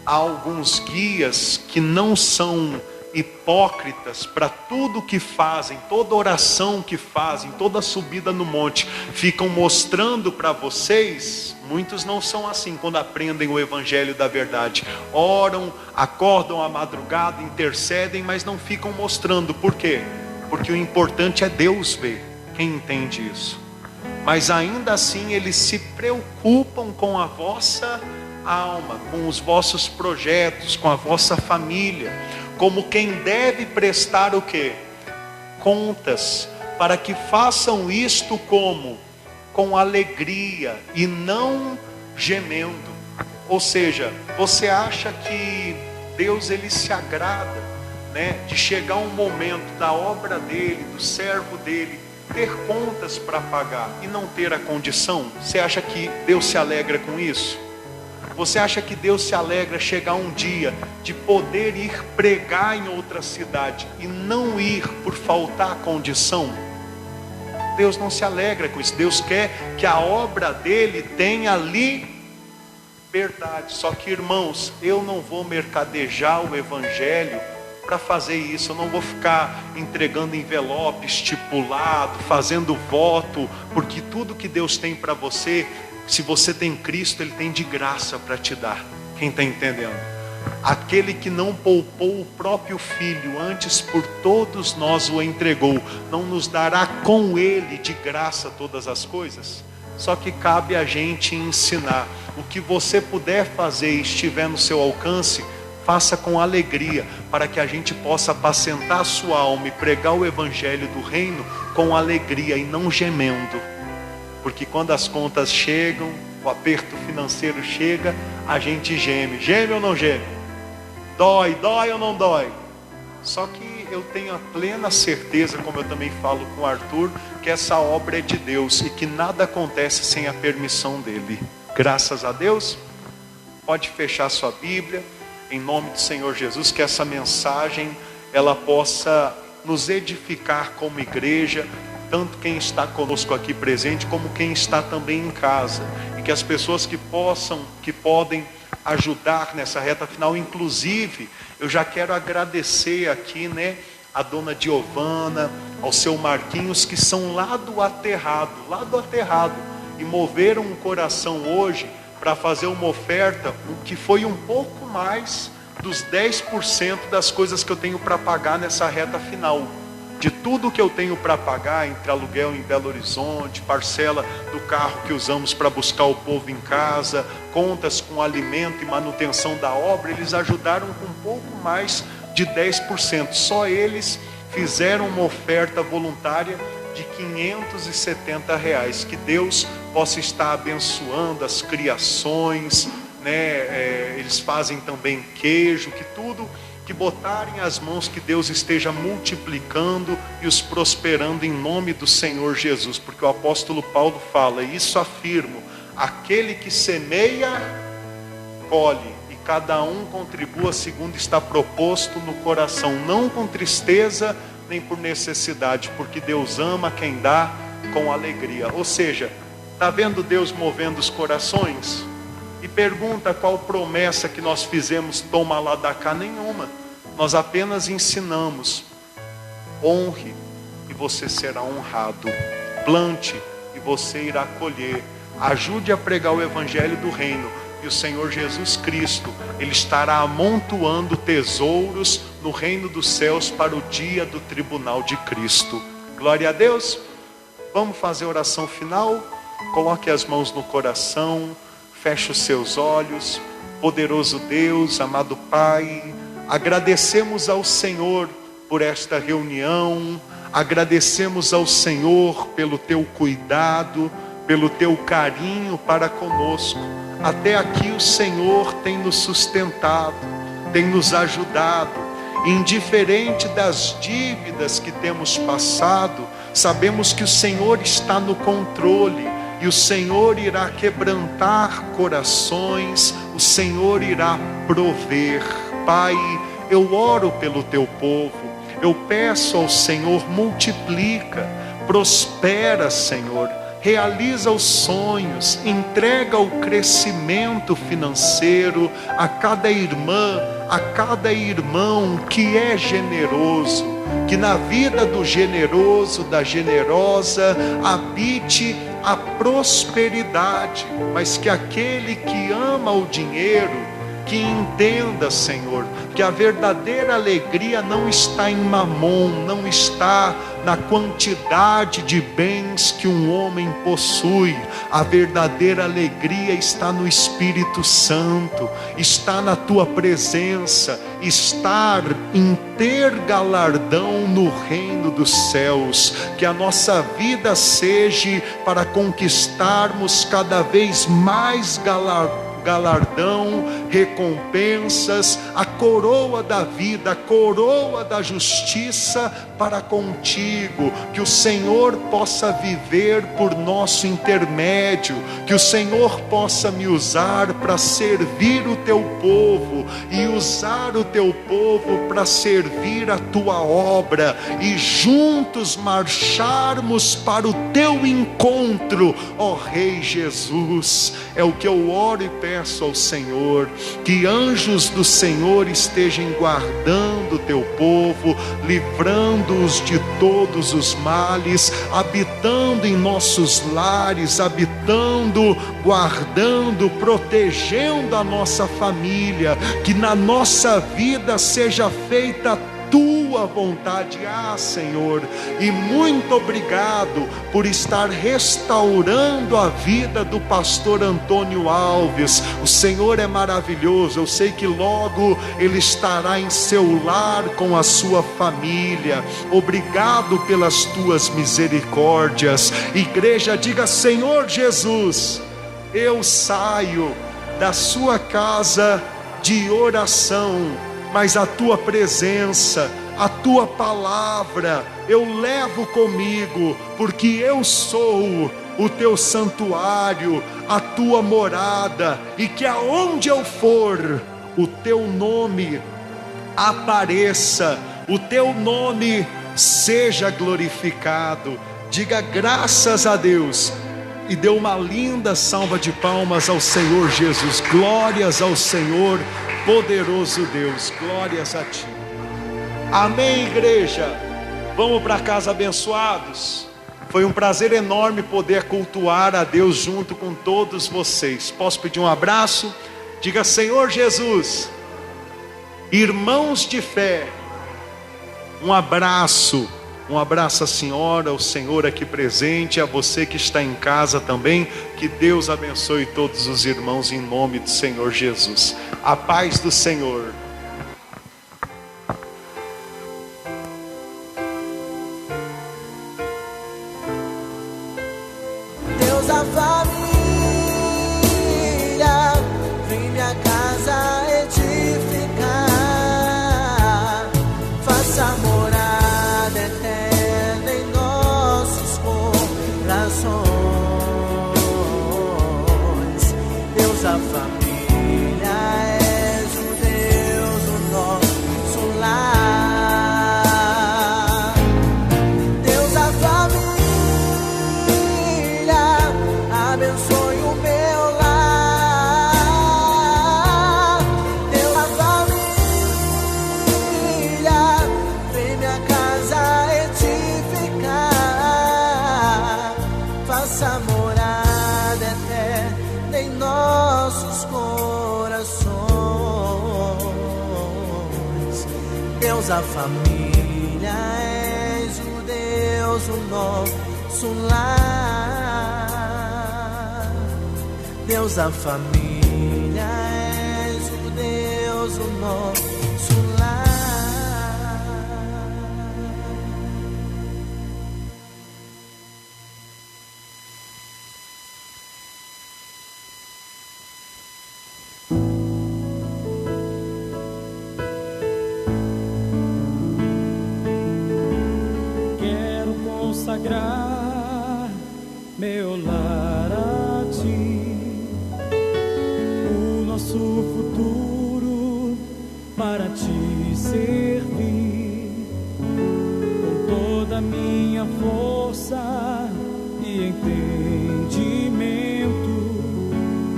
há alguns guias que não são hipócritas, para tudo que fazem, toda oração que fazem, toda subida no monte, ficam mostrando para vocês, muitos não são assim quando aprendem o evangelho da verdade. Oram, acordam à madrugada, intercedem, mas não ficam mostrando. Por quê? Porque o importante é Deus ver. Quem entende isso? Mas ainda assim eles se preocupam com a vossa alma, com os vossos projetos, com a vossa família, como quem deve prestar o quê? Contas, para que façam isto como? Com alegria e não gemendo. Ou seja, você acha que Deus ele se agrada, né, de chegar um momento da obra dele, do servo dele, ter contas para pagar e não ter a condição? Você acha que Deus se alegra com isso? Você acha que Deus se alegra chegar um dia de poder ir pregar em outra cidade e não ir por faltar condição? Deus não se alegra com isso. Deus quer que a obra dele tenha liberdade. Só que, irmãos, eu não vou mercadejar o evangelho para fazer isso. Eu não vou ficar entregando envelope estipulado, fazendo voto, porque tudo que Deus tem para você, se você tem Cristo, Ele tem de graça para te dar. Quem está entendendo? Aquele que não poupou o próprio Filho, antes por todos nós o entregou, não nos dará com Ele de graça todas as coisas? Só que cabe a gente ensinar. O que você puder fazer e estiver no seu alcance, faça com alegria, para que a gente possa apacentar a sua alma e pregar o evangelho do reino com alegria e não gemendo. Porque quando as contas chegam, o aperto financeiro chega, a gente geme. Geme ou não geme? Dói ou não dói? Só que eu tenho a plena certeza, como eu também falo com o Arthur, que essa obra é de Deus e que nada acontece sem a permissão dele. Graças a Deus. Pode fechar sua Bíblia, em nome do Senhor Jesus, que essa mensagem ela possa nos edificar como igreja, tanto quem está conosco aqui presente, como quem está também em casa, e que as pessoas que podem ajudar nessa reta final. Inclusive, eu já quero agradecer aqui, né, a dona Giovana, ao seu Marquinhos, que são lá do aterrado, e moveram um coração hoje para fazer uma oferta, o que foi um pouco mais dos 10% das coisas que eu tenho para pagar nessa reta final. De tudo que eu tenho para pagar, entre aluguel em Belo Horizonte, parcela do carro que usamos para buscar o povo em casa, contas com alimento e manutenção da obra, eles ajudaram com um pouco mais de 10%. Só eles fizeram uma oferta voluntária de R$570. Que Deus possa estar abençoando as criações, né? Eles fazem também queijo, que tudo que botarem as mãos, que Deus esteja multiplicando e os prosperando em nome do Senhor Jesus. Porque o apóstolo Paulo fala, e isso afirmo: aquele que semeia, colhe, e cada um contribua segundo está proposto no coração, não com tristeza nem por necessidade, porque Deus ama quem dá com alegria. Ou seja, está vendo Deus movendo os corações? E pergunta qual promessa que nós fizemos, toma lá da cá. Nenhuma. Nós apenas ensinamos: honre e você será honrado, plante e você irá colher, ajude a pregar o evangelho do reino, e o Senhor Jesus Cristo, Ele estará amontoando tesouros no reino dos céus para o dia do tribunal de Cristo. Glória a Deus. Vamos fazer a oração final. Coloque as mãos no coração, feche os seus olhos. Poderoso Deus, amado Pai, agradecemos ao Senhor por esta reunião, agradecemos ao Senhor pelo teu cuidado, pelo teu carinho para conosco. Até aqui o Senhor tem nos sustentado. tem nos ajudado. Indiferente das dívidas que temos passado, sabemos que o Senhor está no controle, e o Senhor irá quebrantar corações, o Senhor irá prover. Pai, eu oro pelo teu povo, eu peço ao Senhor, multiplica, prospera, Senhor, realiza os sonhos, entrega o crescimento financeiro a cada irmã, a cada irmão que é generoso, que na vida do generoso, da generosa, habite a prosperidade, mas que aquele que ama o dinheiro, que entenda, Senhor, que a verdadeira alegria não está em mamon, não está na quantidade de bens que um homem possui. A verdadeira alegria está no Espírito Santo, está na tua presença, estar em ter galardão no reino dos céus. Que a nossa vida seja para conquistarmos cada vez mais galardão, recompensas, a coroa da vida, a coroa da justiça para contigo. Que o Senhor possa viver por nosso intermédio, que o Senhor possa me usar para servir o teu povo, e usar o teu povo para servir a tua obra, e juntos marcharmos para o teu encontro, ó Rei Jesus. É o que eu oro e peço ao Senhor, que anjos do Senhor estejam guardando o teu povo, livrando-os de todos os males, habitando em nossos lares, habitando, guardando, protegendo a nossa família. Que na nossa vida seja feita tua vontade, Senhor. E muito obrigado por estar restaurando a vida do pastor Antônio Alves. O Senhor é maravilhoso. Eu sei que logo ele estará em seu lar com a sua família. Obrigado pelas tuas misericórdias. Igreja, diga: Senhor Jesus, eu saio da sua casa de oração, mas a tua presença, a tua palavra eu levo comigo, porque eu sou o teu santuário, a tua morada, e que aonde eu for, o teu nome apareça, o teu nome seja glorificado. Diga graças a Deus e dê uma linda salva de palmas ao Senhor Jesus. Glórias ao Senhor, poderoso Deus, glórias a ti. Amém, igreja. Vamos para casa abençoados. Foi um prazer enorme poder cultuar a Deus junto com todos vocês. Posso pedir um abraço? Diga: Senhor Jesus, irmãos de fé, um abraço à senhora, ao Senhor aqui presente, a você que está em casa também. Que Deus abençoe todos os irmãos em nome do Senhor Jesus. A paz do Senhor. Deus, a família, vem minha casa edificar, faça morada eterna em nossos corações. Deus, a família, és o Deus do nosso lar. Deus, a família, abençoe o meu lar. Deus, a família, vem minha casa edificar, faça morada eterna em nossos corações. Deus, a família, és o Deus do nosso lar. Deus, a família, és o Deus do nosso lar. consagrar meu lar a ti, o nosso futuro para te servir, com toda a minha força e entendimento,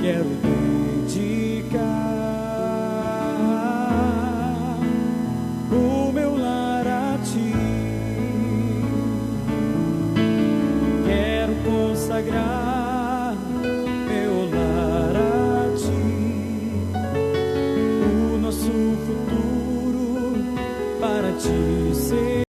quero dedicar o meu lar a ti. Quero consagrar